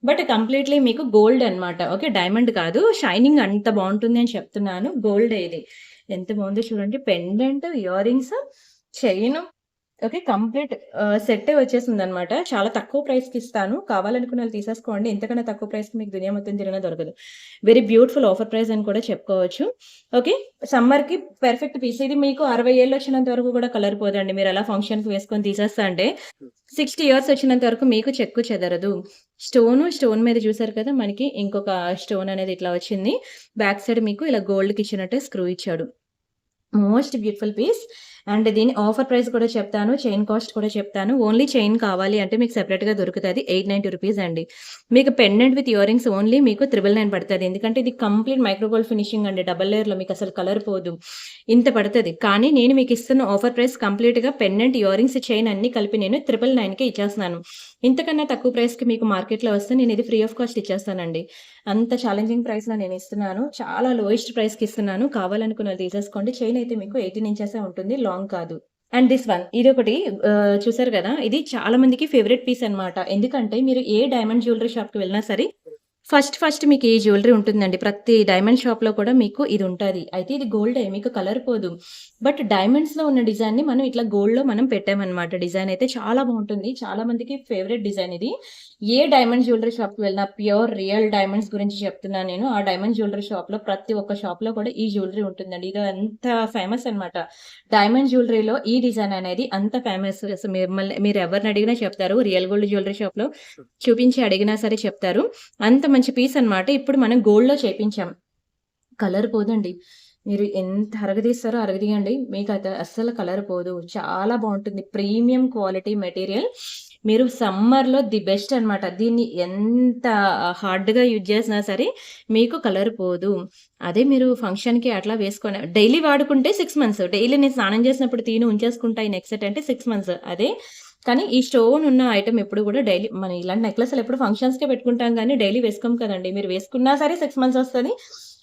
Speaker 1: బట్ కంప్లీట్‌లీ మీకు గోల్డ్ అన్నమాట. ఓకే. డైమండ్ కాదు. షైనింగ్ అంత బావుంటుంది అని చెప్తున్నాను. గోల్డే ఇది. ఎంత బావుందో చూడండి. Pendant, ear rings, chain okay. Complete సెట్టే వచ్చేసిందనమాట. చాలా తక్కువ ప్రైస్‌కిస్తాను. కావాలనుకున్నోళ్ళు తీసేసుకోండి. ఇంతకన్నా తక్కువ ప్రైస్‌కి మీకు దునియా మొత్తం తిరిగినా దొరకదు. వెరీ బ్యూటిఫుల్ ఆఫర్ ప్రైస్ అని కూడా చెప్పుకోవచ్చు. ఓకే. సమ్మర్‌కి పర్ఫెక్ట్ పీస్. ఇది మీకు 60 ఏళ్ళొచ్చినంత వరకు కూడా కలర్ పోదండి. మీరలా ఫంక్షన్‌కి వేసుకొని తీసేస్తా అంటే 60 ఇయర్స్ వచ్చినంత వరకు మీకు చెక్కు చెదరదు. స్టోన్ మీద చూసారు కదా! మనకి ఇంకొక స్టోన్ అనేది ఇట్లా వచ్చింది. బ్యాక్ సైడ్ మీకు ఇలా గోల్డ్‌కిచ్చినట్టే స్క్రూ ఇచ్చాడు. Most beautiful piece. అండ్ దీని ఆఫర్ ప్రైస్ కూడా చెప్తాను. చైన్ కాస్ట్ కూడా చెప్తాను. ఓన్లీ చైన్ కావాలి అంటే మీకు సెపరేట్‌గా దొరుకుతది. 890 రూపీస్ అండి. మీకు pendant with ear rings only మీకు 999 పడతది. ఎందుకంటే ఇది కంప్లీట్ మైక్రో గోల్డ్ ఫినిషింగ్ అండి. డబుల్ లేయర్‌లో మీకసలు కలర్ పోదు. ఇంత పడతది. కానీ నేను మీకిస్తున్న ఆఫర్ ప్రైస్ కంప్లీట్‌గా పెండెంట్, ఇయర్ రింగ్స్, చైన్ అన్నీ కలిపి నేను 999కే ఇచ్చేస్తున్నాను. ఇంతకన్నా తక్కువ ప్రైస్‌కి మీకు మార్కెట్‌లో వస్తే నేనిది ఫ్రీ ఆఫ్ కాస్ట్ ఇచ్చేస్తానండి. అంత ఛాలెంజింగ్ ప్రైస్‌లో నేనిస్తున్నాను. చాలా లోయెస్ట్ ప్రైస్‌కి ఇస్తున్నాను. కావాలనుకున్నోళ్ళు తీసేసుకోండి. చైన్ అయితే మీకు 18 ఇంచెసే ఉంటుంది. లాంగ్ కాదు. అండ్ దిస్ వన్ ఇదొకటి చూసారు గదా! ఇది చాలా మందికి ఫేవరెట్ పీస్ అన్నమాట. ఎందుకంటే మీరు ఏ డైమండ్ జ్యువెల్లరీ షాప్‌కి వెళ్ళినా సరే ఫస్ట్ మీకు ఈ జ్యువెలరీ ఉంటుందండి. ప్రతి డైమండ్ షాప్‌లో కూడా మీకు ఇది ఉంటది. అయితే ఇది గోల్డే మీకు కలర్ పోదు. బట్ డైమండ్స్‌లో ఉన్న డిజైన్‌ని మనం ఇట్లా గోల్డ్‌లో మనం పెట్టామనమాట. డిజైన్ అయితే చాలా బావుంటుంది. చాలా మందికి ఫేవరెట్ డిజైన్ ఇది. ఏ డైమండ్ జ్యువెలరీ షాప్‌కి వెళ్ళినా ప్యూర్ రియల్ డైమండ్స్ గురించి చెప్తున్నాను నేను. ఆ డైమండ్ జ్యువెలరీ షాప్‌లో ప్రతి ఒక్క షాప్‌లో కూడా ఈ జ్యువెలరీ ఉంటుందండి. ఇది అంత ఫేమస్ అనమాట. డైమండ్ జ్యువెలరీలో ఈ డిజైన్ అనేది అంత ఫేమస్. అసలు మీరు ఎవరిని అడిగినా చెప్తారు. రియల్ గోల్డ్ జ్యువెలరీ షాప్‌లో చూపించి అడిగినా సరే చెప్తారు. అంత మంచి పీస్ అనమాట. ఇప్పుడు మనం గోల్డ్‌లో చేపించాం. కలర్ పోదండి. మీరు ఎంత అరగదీస్తారో అరగదీయండి. మీకైతే అస్సలు కలర్ పోదు. చాలా బావుంటుంది. Premium quality material. మీరు సమ్మర్‌లో ది బెస్ట్ అనమాట. దీన్ని ఎంత హార్డ్‌గా యూజ్ చేసినా సరే మీకు కలర్ పోదు. అదే మీరు ఫంక్షన్‌కి అట్లా వేసుకొని డైలీ వాడుకుంటే 6 మంత్స్. డైలీ నేను స్నానం చేసినప్పుడు ఉంచేసుకుంటా ఈ నెక్ సెట్ అంటే 6 మంత్స్. అదే కానీ ఈ స్టోన్ ఉన్న ఐటెమ్ ఎప్పుడు కూడా డైలీ మనం ఇలాంటి నెక్లెస్‌లు ఎప్పుడు ఫంక్షన్స్‌కే పెట్టుకుంటాం గానీ డైలీ వేసుకోము కదండీ. మీరు వేసుకున్నా సరే 6 మంత్స్ వస్తది.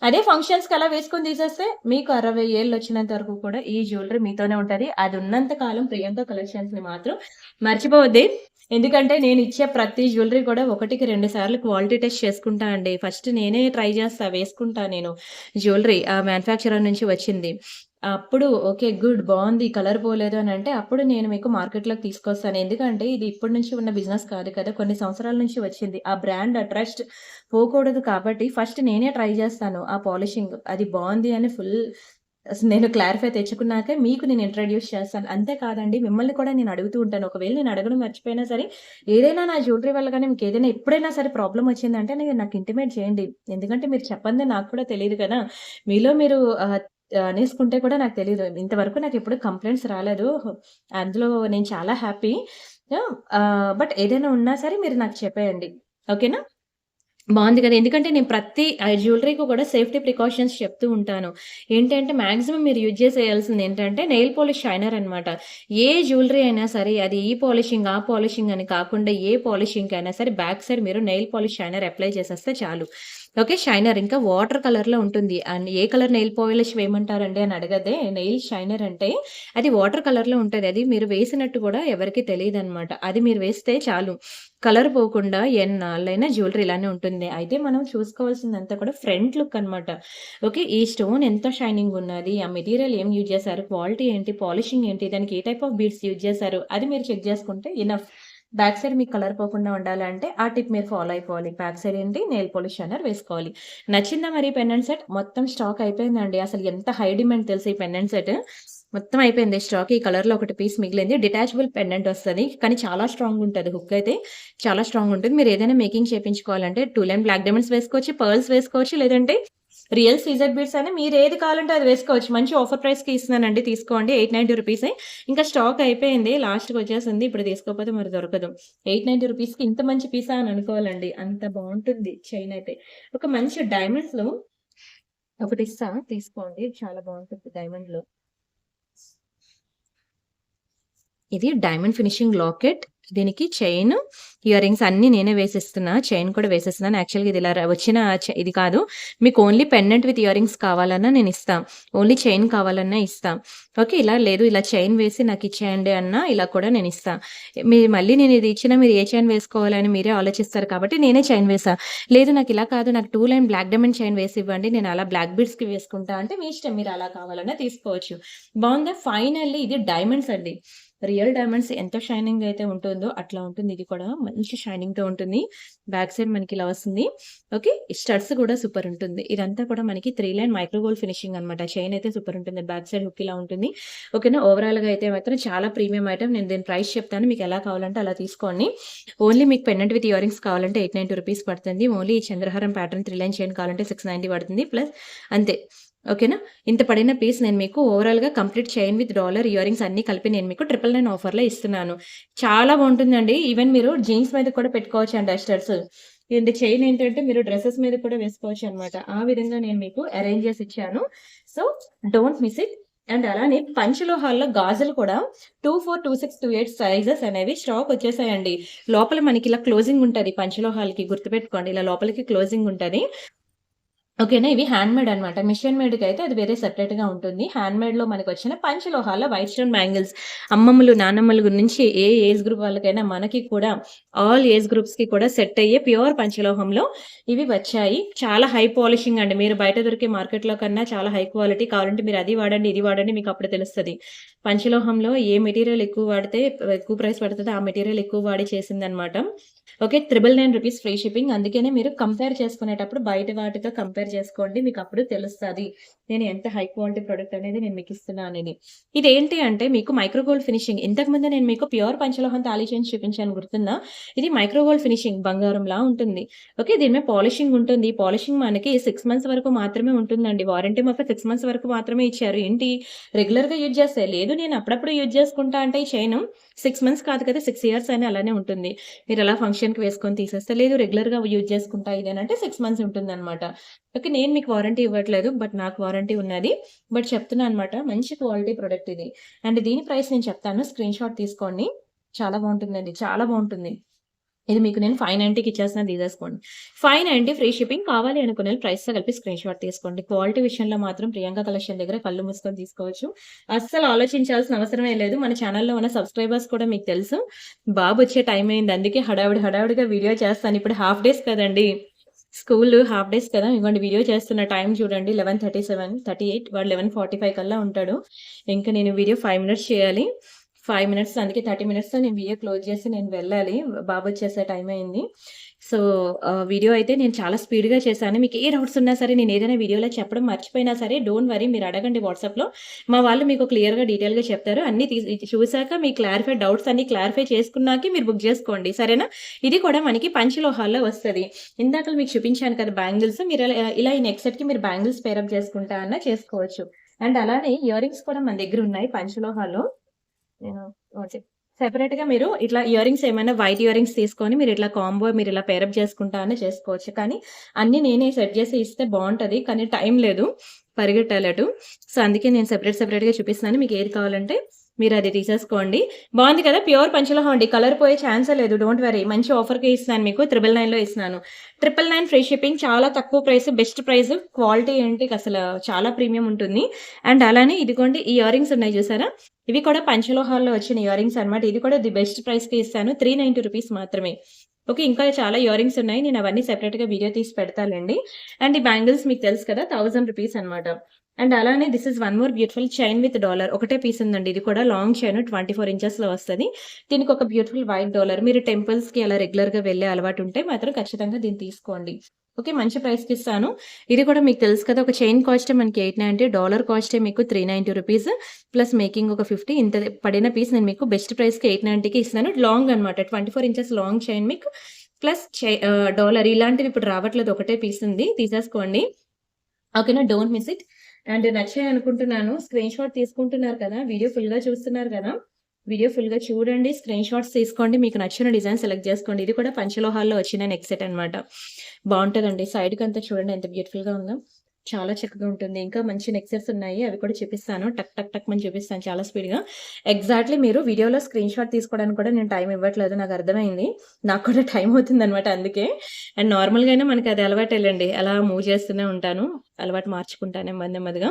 Speaker 1: అదే ఫంక్షన్స్‌కి అలా వేసుకొని తీసేస్తే మీకు 60 ఏళ్లొచ్చినంత వరకు కూడా ఈ జ్యువెలరీ మీతోనే ఉంటది. అది ఉన్నంత కాలం ప్రియాంక కలెక్షన్స్‌ని మాత్రం మర్చిపోవద్ది. ఎందుకంటే నేనిచ్చే ప్రతి జ్యువెలరీ కూడా 1కి 2 సార్లు క్వాలిటీ టెస్ట్ చేసుకుంటా అండి. ఫస్ట్ నేనే ట్రై చేస్తా, వేసుకుంటా నేను జ్యువెలరీ మ్యానుఫ్యాక్చరర్ నుంచి వచ్చింది. అప్పుడు ఓకే. గుడ్. బావుంది. కలర్ పోలేదు అనంటే, అప్పుడు నేను మీకు మార్కెట్‌లోకి తీసుకొస్తాను. ఎందుకంటే, ఇది ఇప్పటి నుంచి ఉన్న బిజినెస్ కాదు కదా! కొన్ని సంవత్సరాల నుంచి వచ్చింది. ఆ బ్రాండ్ ఆ ట్రస్ట్ పోకూడదు కాబట్టి, ఫస్ట్ నేనే ట్రై చేస్తాను. ఆ పాలిషింగ్ అది బావుంది అని అసలు నేను క్లారిఫై తెచ్చుకున్నాకే మీకు నేను ఇంట్రొడ్యూస్ చేస్తాను. అంతే కాదండి, మిమ్మల్ని కూడా నేను అడుగుతూ ఉంటాను. ఒకవేళ నేను అడగడం మర్చిపోయినా సరే, ఏదైనా నా జ్యువెలరీ వల్ల గాని మీకేదైనా ఎప్పుడైనా సరే ప్రాబ్లమ్ వచ్చిందంటే, నాకు ఇంటిమేట్ చేయండి. ఎందుకంటే, మీరు చెప్పందే నాకు కూడా తెలీదు కదా! మీలో మీరు అనేసుకుంటే కూడా నాకు తెలీదు. ఇంతవరకు నాకెప్పుడు కంప్లెయింట్స్ రాలేదు. అందులో నేను చాలా హ్యాపీ. బట్ ఏదైనా ఉన్నా సరే మీరు నాకు చెప్పేయండి. ఓకేనా? బావుంది కదా! ఎందుకంటే నేను ప్రతి జ్యువెలరీకి కూడా సేఫ్టీ ప్రికాషన్స్ చెప్తూ ఉంటాను. ఏంటంటే మాక్సిమం మీరు యూజ్ చేసేయాల్సిందేంటంటే నెయిల్ పాలిష్ షైనర్ అనమాట. ఏ జ్యువెలరీ అయినా సరే అది ఈ పాలిషింగ్, ఆ పాలిషింగ్ అని కాకుండా ఏ పాలిషింగ్‌కైనా సరే బ్యాక్ సైడ్ మీరు నెయిల్ పాలిష్ షైనర్ అప్లై చేసేస్తే చాలు. ఓకే. షైనర్ ఇంకా వాటర్ కలర్‌లో ఉంటుంది. అండ్ ఏ కలర్ నెయిల్ పాలిష్ వేయమంటారండి అని అడగదే. నెయిల్ షైనర్ అంటే అది వాటర్ కలర్‌లో ఉంటది. అది మీరు వేసినట్టు కూడా ఎవరికీ తెలీదనమాట. అది మీరు వేస్తే చాలు. కలర్ పోకుండా ఎన్నాళ్ళైనా జ్యువెలరీ ఇలానే ఉంటుంది. అయితే మనం చూసుకోవాల్సిందంతా కూడా ఫ్రంట్ లుక్ అనమాట. ఓకే. ఈ స్టోన్ ఎంత షైనింగ్ ఉన్నది, ఆ మెటీరియల్ ఏం యూజ్ చేశారు, క్వాలిటీ ఏంటి, పాలిషింగ్ ఏంటి, దానికి ఏ టైప్ ఆఫ్ బీడ్స్ యూజ్ చేశారు, అది మీరు చెక్ చేసుకుంటే ఎనఫ్. బ్యాక్ సైడ్ మీకు కలర్ పోకుండా ఉండాలంటే ఆ టిప్ మీరు ఫాలో అయిపోవాలి. బ్యాక్ సైడ్ ఏంటి నెయిల్ పాలిష్ షైనర్ వేసుకోవాలి. నచ్చిందా మరి ఈ పెండెంట్ సెట్? మొత్తం స్టాక్ అయిపోయిందండి. అసలు ఎంత హై డిమాండ్ తెలుసా ఈ పెండెంట్ సెట్. మొత్తం అయిపోయింది స్టాక్. ఈ కలర్‌లో ఒకటి పీస్ మిగిలింది. డిటాచబుల్ పెండెంట్ వస్తది. కానీ చాలా స్ట్రాంగ్ ఉంటది. హుక్ అయితే చాలా స్ట్రాంగ్ ఉంటుంది. మీరు ఏదైనా మేకింగ్ చేపించుకోవాలంటే 2 లైన్ బ్లాక్ డైమండ్స్ వేసుకోవచ్చు, పర్ల్స్ వేసుకోవచ్చు, లేదంటే రియల్ సీజర్ బీడ్స్ అని మీరు ఏది కావాలంటే అది వేసుకోవచ్చు. మంచి ఆఫర్ ప్రైస్‌కి ఇస్తున్నానండి, తీసుకోండి. ₹890 ఇంకా స్టాక్ అయిపోయింది. లాస్ట్‌కొచ్చేసింది. ఇప్పుడు తీసుకోకపోతే మరి దొరకదు. ₹890కి ఇంత మంచి పీసా అని అనుకోవాలండి. అంత బావుంటుంది చైన్ అయితే. ఒక మంచి డైమండ్స్‌లో ఒకటిస్తా తీసుకోండి. చాలా బావుంటుంది డైమండ్‌లో. ఇది డైమండ్ ఫినిషింగ్ లాకెట్. దీనికి చైన్, ఇయర్ రింగ్స్ అన్నీ నేనే వేసిస్తున్నా. చైన్ కూడా వేసేస్తున్నాను. యాక్చువల్‌గా ఇది ఇలా వచ్చిన ఇది కాదు. మీకు only pendant with ear rings కావాలన్నా నేనిస్తా. ఓన్లీ చైన్ కావాలన్నా ఇస్తా. ఓకే. ఇలా లేదు, ఇలా చైన్ వేసి నాకిచ్చేయండి అన్నా ఇలా కూడా నేనిస్తా. మళ్ళీ నేను ఇది ఇచ్చినా మీరు ఏ చైన్ వేసుకోవాలని మీరే ఆలోచిస్తారు కాబట్టి నేనే చైన్ వేశా. లేదు నాకిలా కాదు, నాకు 2 లైన్ బ్లాక్ డైమండ్ చైన్ వేసివ్వండి, నేను అలా బ్లాక్ బీడ్స్‌కి వేసుకుంటా అంటే మీ ఇష్టం. మీరు అలా కావాలన్నా తీసుకోవచ్చు. బావుందా? ఫైనల్లీ ఇది డైమండ్స్ అండి. రియల్ డైమండ్స్ ఎంత షైనింగ్ అయితే ఉంటుందో అట్లా ఉంటుంది ఇది కూడా. మంచి షైనింగ్‌తో ఉంటుంది. బ్యాక్ సైడ్ మనకి ఇలా వస్తుంది. ఓకే. స్టడ్స్ కూడా సూపర్ ఉంటుంది. ఇదంతా కూడా మనకి 3 లైన్ మైక్రో గోల్డ్ ఫినిషింగ్ అనమాట. చైన్ అయితే సూపర్ ఉంటుంది. బ్యాక్ సైడ్ హుక్ ఇలా ఉంటుంది. ఓకేనా. ఓవరాల్‌గా అయితే మాత్రం చాలా ప్రీమియం ఐటెమ్. నేను దీని ప్రైస్ చెప్తాను. మీకు ఎలా కావాలంటే అలా తీసుకోండి. ఓన్లీ మీకు పెండెంట్ విత్ ఇయర్ రింగ్స్ కావాలంటే ₹890 పడుతుంది. ఓన్లీ ఈ చంద్రహారం ప్యాటర్న్ 3 లైన్ చైన్ కావాలంటే 690 పడుతుంది. ప్లస్ అంతే. ఓకేనా. ఇంత పడిన పీస్ నేను మీకు ఓవరాల్‌గా complete chain with dollar ear rings అన్నీ కలిపి నేను మీకు 999 ఆఫర్‌లో ఇస్తున్నాను. చాలా బావుంటుందండి. ఈవెన్ మీరు జీన్స్ మీద కూడా పెట్టుకోవచ్చండి ఆ స్టడ్స్. ఏంటి చైన్ ఏంటంటే మీరు డ్రెసెస్ మీద కూడా వేసుకోవచ్చనమాట. ఆ విధంగా నేను మీకు అరేంజ్ చేసి ఇచ్చాను. So, don't miss it. And అలానే పంచలోహాల్లో గాజులు కూడా 24, 26, 28 సైజెస్ అనేవి స్టాక్ వచ్చేసాయండి. లోపల మనకి ఇలా క్లోజింగ్ ఉంటది పంచలోహాలకి, గుర్తుపెట్టుకోండి. ఇలా లోపలికి క్లోజింగ్ ఉంటది. ఓకేనా. ఇవి హ్యాండ్‌మేడ్ అనమాట. మిషన్ మేడ్‌కైతే అది వేరే సెపరేట్‌గా ఉంటుంది. హ్యాండ్‌మేడ్‌లో మనకొచ్చిన పంచలోహాల వైట్ స్టోన్ బ్యాంగిల్స్ అమ్మమ్మలు, నానమ్మల నుంచి ఏ ఏజ్ గ్రూప్ వాళ్ళకైనా మనకి కూడా ఆల్ ఏజ్ గ్రూప్స్‌కి కూడా సెట్ అయ్యే ప్యూర్ పంచలోహంలో ఇవి వచ్చాయి. చాలా హై పాలిషింగ్ అండి. మీరు బయట దొరికే మార్కెట్‌లో కన్నా చాలా హై క్వాలిటీ. కావాలంటే మీరు అది వాడండి, ఇది వాడండి మీకప్పుడు తెలుస్తది. పంచలోహంలో ఏ మెటీరియల్ ఎక్కువ వాడితే ఎక్కువ ప్రైస్ పడతదో ఆ మెటీరియల్ ఎక్కువ వాడి చేసిందనమాట. ఓకే. 999 rupees free shipping. అందుకనే మీరు కంపేర్ చేసుకునేటప్పుడు బయట వాటితో కంపేర్ చేసుకోండి. మీకప్పుడు తెలుస్తది. నేను ఎంత హై క్వాలిటీ ప్రొడక్ట్ అనేది నేను మీకిస్తున్నా అనేది. ఇదేంటి అంటే మీకు మైక్రో గోల్డ్ ఫినిషింగ్. ఇంతకుముందు నేను మీకు ప్యూర్ పంచలోహం తాళి చైన్స్ చూపించాను గుర్తుందా? ఇది మైక్రో గోల్డ్ ఫినిషింగ్ బంగారంలా ఉంటుంది. ఓకే. దీని మీద పాలిషింగ్ ఉంటుంది. పాలిషింగ్ మనకి 6 మంత్స్ వరకు మాత్రమే ఉంటుందండి. వారంటీ మాత్రం 6 మంత్స్ వరకు మాత్రమే ఇచ్చారు. ఏంటి రెగ్యులర్‌గా యూజ్ చేస్తే, లేదు నేను అప్పుడప్పుడు యూజ్ చేసుకుంటా అంటే ఈ చైను 6 మంత్స్ కాదు కదా! 6 ఇయర్స్ అని అలానే ఉంటుంది. మీరలా ఫంక్షన్‌కి వేసుకొని తీసేస్తే, లేదు రెగ్యులర్‌గా యూజ్ చేసుకుంటా ఇదేనంటే 6 మంత్స్ ఉంటుందనమాట. ఓకే. నేను మీకు వారంటీ ఇవ్వట్లేదు. బట్ నాకు వారంటీ ఉన్నది. బట్ చెప్తున్నా అనమాట. మంచి క్వాలిటీ ప్రొడక్ట్ ఇది. అండ్ దీని ప్రైస్ నేను చెప్తాను. స్క్రీన్‌షాట్ తీసుకోండి. చాలా బావుంటుందండి. చాలా బావుంటుంది. ఇది మీకు నేను 590కి ఇచ్చేస్తున్నాను తీసేసుకోండి. 590 ఫ్రీ షిప్పింగ్. కావాలి అనుకునేళ్ళు ప్రైస్‌తో కలిపి స్క్రీన్‌షాట్ తీసుకోండి. క్వాలిటీ విషయంలో మాత్రం ప్రియాంక కలెక్షన్ దగ్గర కళ్ళు మూసుకొని తీసుకోవచ్చు. అస్సలు ఆలోచించాల్సిన అవసరమే లేదు. మన ఛానెల్‌లో ఉన్న సబ్స్క్రైబర్స్ కూడా మీకు తెలుసు. బాబొచ్చే టైం అయింది. అందుకే హడావిడిగా వీడియో చేస్తాను. ఇప్పుడు హాఫ్ డేస్ కదండీ! స్కూలు హాఫ్ డేస్ కదా! ఇగోండి వీడియో చేస్తున్న టైం చూడండి 11:37, 38 వాడు 11:45 కల్లా ఉంటాడు. ఇంక నేను వీడియో 5 మినిట్స్ చేయాలి. 5 మినిట్స్ అందుకే 30 మినిట్స్‌లో నేను వీడియో క్లోజ్ చేసి నేను వెళ్ళాలి. బాబొచ్చేసే టైం అయింది. సో, వీడియో అయితే నేను చాలా స్పీడ్‌గా చేశాను. మీకు ఏ డౌట్స్ ఉన్నా సరే నేను ఏదైనా వీడియోలో చెప్పడం మర్చిపోయినా సరే డోంట్ వరీ మీరు అడగండి వాట్సాప్‌లో. మా వాళ్ళు మీకు క్లియర్‌గా డీటెయిల్‌గా చెప్తారు. అన్నీ ఇది చూసాక మీ డౌట్స్ అన్నీ క్లారిఫై చేసుకున్నాకే మీరు బుక్ చేసుకోండి. సరేనా? ఇది కూడా మనకి పంచలోహాల్లో వస్తది. ఇందాకల మీకు చూపించాను కదా బ్యాంగిల్స్. మీరు ఇలా ఈ నెక్ సెట్‌కి మీరు బ్యాంగిల్స్ పేరప్ చేసుకుంటా అన్నా చేసుకోవచ్చు. అండ్ అలానే ఇయర్ రింగ్స్ కూడా మన దగ్గరున్నాయి పంచలోహాలో. నేను ఓకే. సెపరేట్‌గా మీరు ఇట్లా ఇయర్ రింగ్స్ ఏమైనా వైట్ ఇయర్ రింగ్స్ తీసుకొని మీరిట్లా కాంబో మీరిలా పేరప్ చేసుకుంటా అన్నా చేసుకోవచ్చు. కానీ అన్నీ నేనే సెట్ చేసి ఇస్తే బావుంటది. కానీ టైం లేదు. పరిగెట్టాలి అటు. సో, అందుకే నేను సెపరేట్‌గా చూపిస్తున్నాను. మీకు ఏది కావాలంటే మీరది తీసేసుకోండి. బావుంది కదా! ప్యూర్ పంచలోహం అండి. కలర్ పోయే ఛాన్సే లేదు. Don't worry. మంచి ఆఫర్‌కే ఇస్తున్నాను మీకు. 999లో ఇస్తున్నాను. 999 ఫ్రీ షిప్పింగ్. చాలా తక్కువ ప్రైస్. Best price. క్వాలిటీ ఏంటి అసల చాలా ప్రీమియం ఉంటుంది. అండ్ అలానే ఇదిగోండి ఈ ఇయర్ రింగ్స్ ఉన్నాయి చూసారా? ఇవి కూడా పంచలోహాల్లో వచ్చిన ఇయర్ రింగ్స్ అన్నమాట. ఇది కూడా ది బెస్ట్ ప్రైస్‌కే ఇస్తాను. 390 రూపీస్ మాత్రమే. ఓకే. ఇంకా చాలా ఇయర్ రింగ్స్ ఉన్నాయి. నేను అవన్నీ సెపరేట్‌గా వీడియో తీసి పెడతాలెండి. అండ్ ఈ బ్యాంగిల్స్ మీకు తెలుసు కదా! 1000 రూపీస్ అన్నమాట. అండ్ అలానే this is one more beautiful chain with dollar. ఒకటే పీస్ ఉందండి. ఇది కూడా లాంగ్ చైన్ 24 ఇంచెస్‌లో వస్తది. దీనికి ఒక బ్యూటిఫుల్ వైట్ డాలర్. మీరు టెంపుల్స్‌కి అలా రెగ్యులర్‌గా వెళ్ళే అలవాటు ఉంటే మాత్రం ఖచ్చితంగా దీన్ని తీసుకోండి. ఓకే. మంచి ప్రైస్‌కి ఇస్తాను. ఇది కూడా మీకు తెలుసు కదా! ఒక చైన్ కాస్టే మనకి 890 డాలర్ కాస్టే మీకు 390 రూపీస్ ప్లస్ మేకింగ్ ఒక 50 ఇంత పడిన పీస్ నేను మీకు బెస్ట్ ప్రైస్‌కి 890కి ఇస్తున్నాను. లాంగ్ అన్నమాట. 24 ఇంచెస్ లాంగ్ చైన్ మీకు ప్లస్ డాలర్ ఇలాంటివి ఇప్పుడు రావట్లేదు. ఒకటే పీస్ ఉంది. తీసేసుకోండి. ఓకేనా. Don't miss it. అండ్ నచ్చాయి అనుకుంటున్నాను. స్క్రీన్‌షాట్ తీసుకుంటున్నారు కదా! వీడియో ఫుల్‌గా చూస్తున్నారు కదా! వీడియో ఫుల్‌గా చూడండి. స్క్రీన్‌షాట్స్ తీసుకోండి. మీకు నచ్చిన డిజైన్ సెలెక్ట్ చేసుకోండి. ఇది కూడా పంచలోహాల్లో వచ్చిన నెక్ సెట్ అన్నమాట. బావుంటదండి. సైడ్‌కంతా చూడండి ఎంత బ్యూటిఫుల్‌గా ఉందో. చాలా చక్కగా ఉంటుంది. ఇంకా మంచి నెక్ సెట్స్ ఉన్నాయి. అవి కూడా చూపిస్తాను. టక్ మని చూపిస్తాను చాలా స్పీడ్‌గా. ఎగ్జాక్ట్‌లీ మీరు వీడియోలో స్క్రీన్‌షాట్ తీసుకోవడానికి కూడా నేను టైం ఇవ్వట్లేదు. నాకు అర్థమైంది. నాకు కూడా టైం అవుతుందన్నమాట అందుకే. అండ్ నార్మల్‌గా అయినా మనకి అది అలవాటేలెండి. అలా మూవ్ చేస్తూనే ఉంటాను. అలవాటు మార్చుకుంటా నెమ్మదిగా.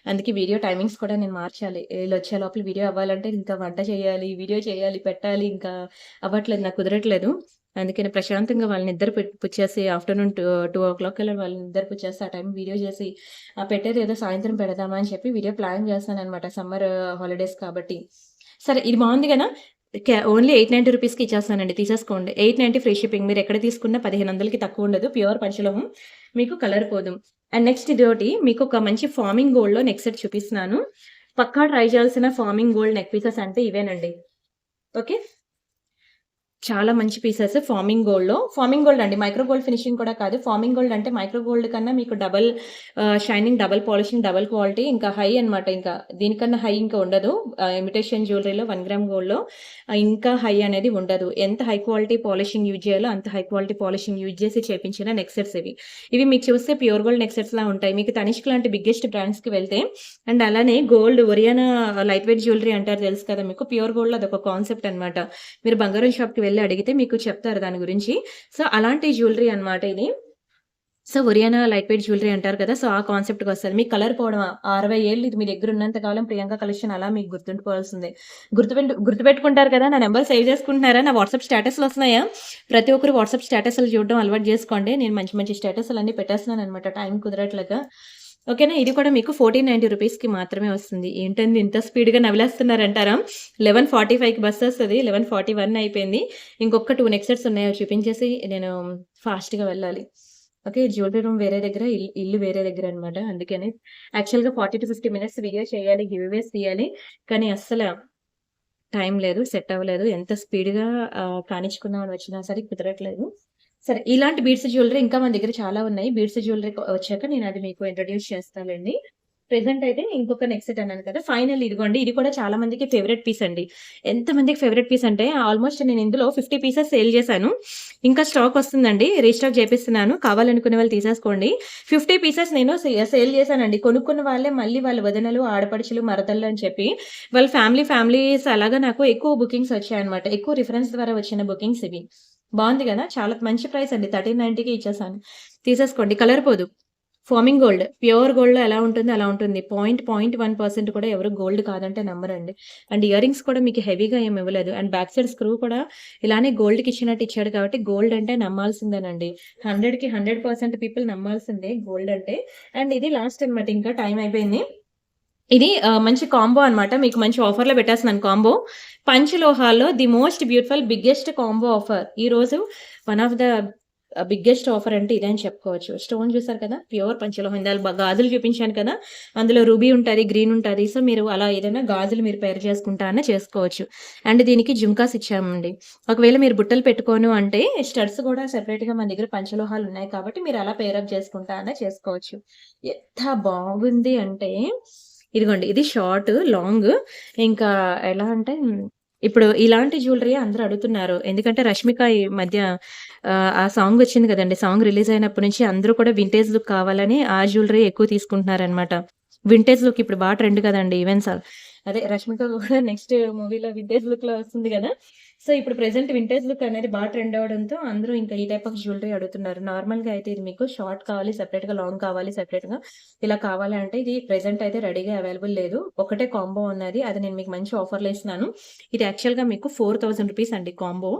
Speaker 1: అందుకే వీడియో టైమింగ్స్ కూడా నేను మార్చాలి. ఈళ్ళొచ్చే లోపల వీడియో అవ్వాలంటే ఇంకా వంట చేయాలి, వీడియో చేయాలి, పెట్టాలి. ఇంకా అవ్వట్లేదు. నాకు కుదరట్లేదు. అందుకని ప్రశాంతంగా వాళ్ళని నిద్ర పుచ్చేసి ఆఫ్టర్‌నూన్ 2:00 కల్లా వాళ్ళని నిద్ర పుచ్చేసి ఆ టైం వీడియో చేసి పెట్టేదేదో సాయంత్రం పెడదామా అని చెప్పి వీడియో ప్లాన్ చేశాననమాట. సమ్మర్ హాలిడేస్ కాబట్టి. సరే ఇది బావుంది గదా! ఓన్లీ 890 రూపీస్‌కి ఇచ్చేస్తానండి. తీసేసుకోండి. 890 ఫ్రీ షిప్పింగ్. మీరెక్కడ తీసుకున్నా 1500కి తక్కువుండదు. ప్యూర్ పంచలోహం. మీకు కలర్ పోదు. అండ్ నెక్స్ట్ ఇదోటి మీకొక మంచి ఫార్మింగ్ గోల్డ్‌లో నెక్ సెట్ చూపిస్తున్నాను. పక్కా ట్రై చేయాల్సిన ఫార్మింగ్ గోల్డ్ నెక్ పీసెస్ అంటే ఇవేనండి. ఓకే. చాలా మంచి పీసెస్ ఫార్మింగ్ గోల్డ్ అండి. మైక్రో గోల్డ్ ఫినిషింగ్ కూడా కాదు. ఫార్మింగ్ గోల్డ్ అంటే మైక్రో గోల్డ్ కన్నా మీకు double shining, double polishing, double quality ఇంకా హై అన్నమాట ఇంకా. దీనికన్నా హై ఇంకా ఉండదు. ఇమిటేషన్ జ్యువెలరీలో 1 గ్రామ్ గోల్డ్‌లో ఇంకా హై అనేది ఉండదు. ఎంత హై క్వాలిటీ పాలిషింగ్ యూజ్ చేయాలో అంత హై క్వాలిటీ పాలిషింగ్ యూజ్ చేసి చేపించిన నెక్ సెట్స్ ఇవి. ఇవి మీకు చూస్తే ప్యూర్ గోల్డ్ నెక్ సెట్స్‌లా ఉంటాయి. మీకు తనిష్క్ లాంటి బిగ్గెస్ట్ బ్రాండ్స్‌కి వెళ్తే అండ్ అలానే గోల్డ్ ఒరియానా లైట్ వెయిట్ జ్యువెలరీ అంటారు తెలుసు కదా మీకు. ప్యూర్ గోల్డ్‌లో అదొక కాన్సెప్ట్ అన్నమాట. మీరు బంగారం షాప్‌కి వెళ్లి అడిగితే మీకు చెప్తారు దాని గురించి. సో, అలాంటి జ్యువెలరీ అన్నమాట ఇది. సో, ఒరియానా లైట్ వెయిట్ జ్యువెలరీ అంటారు కదా! సో, ఆ కాన్సెప్ట్‌కొస్తది. మీకు కలర్ పోవడమా? 60 ఏళ్ళు ఇది మీ దగ్గర ఉన్నంత కాలం ప్రియాంక కలెక్షన్ అలా మీకు గుర్తుండిపోవాల్సిందే. గుర్తుపెట్టుకుంటారు కదా! నా నంబర్ సేవ్ చేసుకుంటున్నారా? నా వాట్సాప్ స్టేటస్‌లొస్తున్నాయా? ప్రతి ఒక్కరు వాట్సాప్ స్టేటస్‌లు చూడడం అలవాటు జేసుకోండి. నేను మంచి మంచి స్టేటస్‌లన్నీ పెట్టేస్తున్నాననమాట టైం కుదరట్లేక. ఓకేనా? ఇది కూడా మీకు 1490 మాత్రమే వస్తుంది. ఏంటండి ఇంత స్పీడ్‌గా నవిలేస్తున్నారంటారా? 11:45కి బస్సొస్తది. 11:41 అయిపోయింది. ఇంకొక 2 నెక్స్ట్ సెట్స్ ఉన్నాయి. అవి చూపించేసి నేను ఫాస్ట్‌గా వెళ్ళాలి. ఓకే. జ్యువెలరీ రూమ్ వేరే దగ్గర, ఇల్లు వేరే దగ్గరనమాట. అందుకని యాక్చువల్‌గా 40-50 మినిట్స్ వీడియో చేయాలి. గివ్ అవేస్ తీయాలి. కానీ అస్సల టైం లేదు. సెట్ అవ్వలేదు. ఎంత స్పీడ్‌గా కానిచ్చుకుందామని వచ్చినా సరే కుదరట్లేదు. సరే ఇలాంటి బీడ్స్ జ్యువెలరీ ఇంకా మన దగ్గర చాలా ఉన్నాయి. బీడ్స్ జ్యువెలరీ వచ్చాక నేనది మీకు ఇంట్రొడ్యూస్ చేస్తానండి. ప్రెజెంట్ అయితే ఇంకొక నెక్స్ట్ సెట్ అన్నాను కదా! ఫైనల్ ఇదిగోండి. ఇది కూడా చాలా మందికి ఫేవరెట్ పీస్ అండి. ఎంతమందికి ఫేవరెట్ పీస్ అంటే ఆల్‌మోస్ట్ నేను ఇందులో 50 పీసెస్ సేల్ చేశాను. ఇంకా స్టాక్ వస్తుందండి. రీస్టాక్ చేపిస్తున్నాను. కావాలనుకునే వాళ్ళు తీసేసుకోండి. 50 పీసెస్ నేను సేల్ చేశానండి. కొనుక్కున్న వాళ్ళే మళ్ళీ వాళ్ళ వదినలు, ఆడపడుచులు, మరదళ్ళు అని చెప్పి వాళ్ళ ఫ్యామిలీస్ అలాగా నాకు ఎక్కువ బుకింగ్స్ వచ్చాయన్నమాట. ఎక్కువ రిఫరెన్స్ ద్వారా వచ్చిన బుకింగ్స్ ఇవి. బావుంది గదా! చాలా మంచి ప్రైస్ అండి. 1390కి ఇచ్చేసాను. తీసేసుకోండి. కలర్ పోదు. Foaming gold. ప్యూర్ గోల్డ్‌లో ఎలా ఉంటుందో అలా ఉంటుంది. 0.1% కూడా ఎవరు గోల్డ్ కాదంటే నమ్మరండి. అండ్ ఇయర్ రింగ్స్ కూడా మీకు హెవీగా ఏమి ఇవ్వలేదు. అండ్ బ్యాక్ సైడ్ స్క్రూ కూడా ఇలానే గోల్డ్‌కి ఇచ్చినట్టు ఇచ్చాడు కాబట్టి గోల్డ్ అంటే నమ్మాల్సిందేనండి. 100కి 100% పీపుల్ నమ్మాల్సిందే గోల్డ్ అంటే. అండ్ ఇది లాస్ట్ అన్నమాట. ఇంకా టైం అయిపోయింది. ఇది మంచి కాంబో అన్నమాట. మీకు మంచి ఆఫర్‌లో పెట్టేస్తున్నాను కాంబో. పంచలోహాల్లో the most beautiful biggest combo offer. ఈరోజు one of the biggest offer అంటే ఇదే అని చెప్పుకోవచ్చు. స్టోన్ చూసారు కదా! ప్యూర్ పంచలోహం. ఇందాల గాజులు చూపించాను కదా! అందులో రూబీ ఉంటది, గ్రీన్ ఉంటది. సో, మీరు అలా ఏదైనా గాజులు మీరు పెయిర్ చేసుకుంటా అన్నా చేసుకోవచ్చు. అండ్ దీనికి జుంకాస్ ఇచ్చామండి. ఒకవేళ మీరు బుట్టలు పెట్టుకోను అంటే స్టడ్స్ కూడా సెపరేట్‌గా మన దగ్గర పంచలోహాలు ఉన్నాయి కాబట్టి మీరు అలా పెయిర్ అప్ చేసుకుంటా అన్నా చేసుకోవచ్చు. ఎంత బాగుంది అంటే ఇదిగోండి. ఇది షార్ట్, లాంగ్ ఇంకా ఎలా అంటే ఇప్పుడు ఇలాంటి జ్యువెలరీ అందరూ అడుగుతున్నారు. ఎందుకంటే 'రష్మిక' ఈ మధ్య ఆ సాంగ్ వచ్చింది కదండీ! సాంగ్ రిలీజ్ అయినప్పటి నుంచి అందరూ కూడా వింటేజ్ లుక్ కావాలని ఆ జ్యువెలరీ ఎక్కువ తీసుకుంటున్నారనమాట. వింటేజ్ లుక్ ఇప్పుడు ట్రెండ్ కదండీ! ఈవెన్ అదే 'రష్మిక' కూడా నెక్స్ట్ మూవీలో వింటేజ్ లుక్‌లో వస్తుంది గదా! సో, ఇప్పుడు ప్రెజెంట్ వింటేజ్ లుక్ అనేది ట్రెండ్ అవ్వడంతో అందరూ ఇంకా ఈ టైప్ ఆఫ్ జ్యువెలరీ అడుగుతున్నారు. నార్మల్‌గా అయితే ఇది మీకు షార్ట్ కావాలి సెపరేట్‌గా, లాంగ్ కావాలి సెపరేట్‌గా ఇలా కావాలి అంటే ఇది ప్రెజెంట్ అయితే రెడీగా అవైలబుల్ లేదు. ఒకటే కాంబో ఉన్నది. అది నేను మీకు మంచి ఆఫర్‌లో ఇస్తున్నాను. ఇది యాక్చువల్‌గా మీకు రూ. 4000 అండి కాంబో.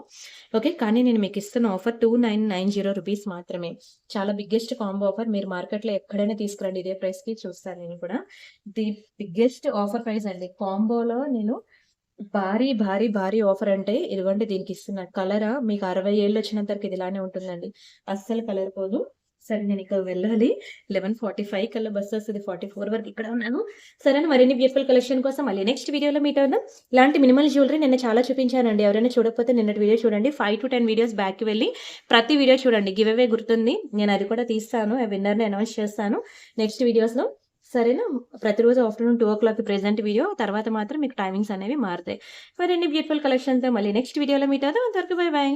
Speaker 1: ఓకే. కానీ నేను మీకు ఇస్తున్న ఆఫర్ రూ. 2990 మాత్రమే. చాలా బిగ్గెస్ట్ కాంబో ఆఫర్. మీరు మార్కెట్‌లో ఎక్కడైనా తీసుకురండి ఇదే ప్రైస్‌కి చూస్తాను నేను కూడా. ది బిగ్గెస్ట్ ఆఫర్ ప్రైస్ అండి. కాంబోలో నేను భారీ ఆఫర్ అంటే ఇదిగోండి దీనికిస్తున్నా. కలరా మీకు 60 ఏళ్లొచ్చినంత వరకు ఇది ఇలానే ఉంటుందండి. అస్సలు కలర్ పోదు. సరే నేనిక వెళ్ళాలి. 11:45 కల్లా బస్సొస్తది. 44 వరకు ఇక్కడే ఉన్నాను. సరేనా మరిన్ని బ్యూటిఫుల్ కలెక్షన్ కోసం మళ్ళీ నెక్స్ట్ వీడియోలో మీట్ అవుదాం. ఇలాంటి మినిమల్ జ్యువెలరీ నిన్న చాలా చూపించానండి. ఎవరైనా చూడకపోతే నిన్నటి వీడియో చూడండి. 5-10 వీడియోస్ బ్యాక్‌కి వెళ్లి ప్రతి వీడియో చూడండి. గివ్ అవే గుర్తుంది. నేను అది కూడా తీస్తాను. ఆ విన్నర్‌ని అనౌన్స్ చేస్తాను నెక్స్ట్ వీడియోస్‌లో. సరేనా? ప్రతిరోజు ఆఫ్టర్‌నూన్ 2:00కి ప్రెజెంట్ వీడియో. తర్వాత మాత్రం మీకు టైమింగ్స్ అనేవి మారుతాయి. మరిన్ని బ్యూటిఫుల్ కలెక్షన్‌తో మళ్ళీ నెక్స్ట్ వీడియోలో మీట్ అవుదాం. అంతవరకు బై బై.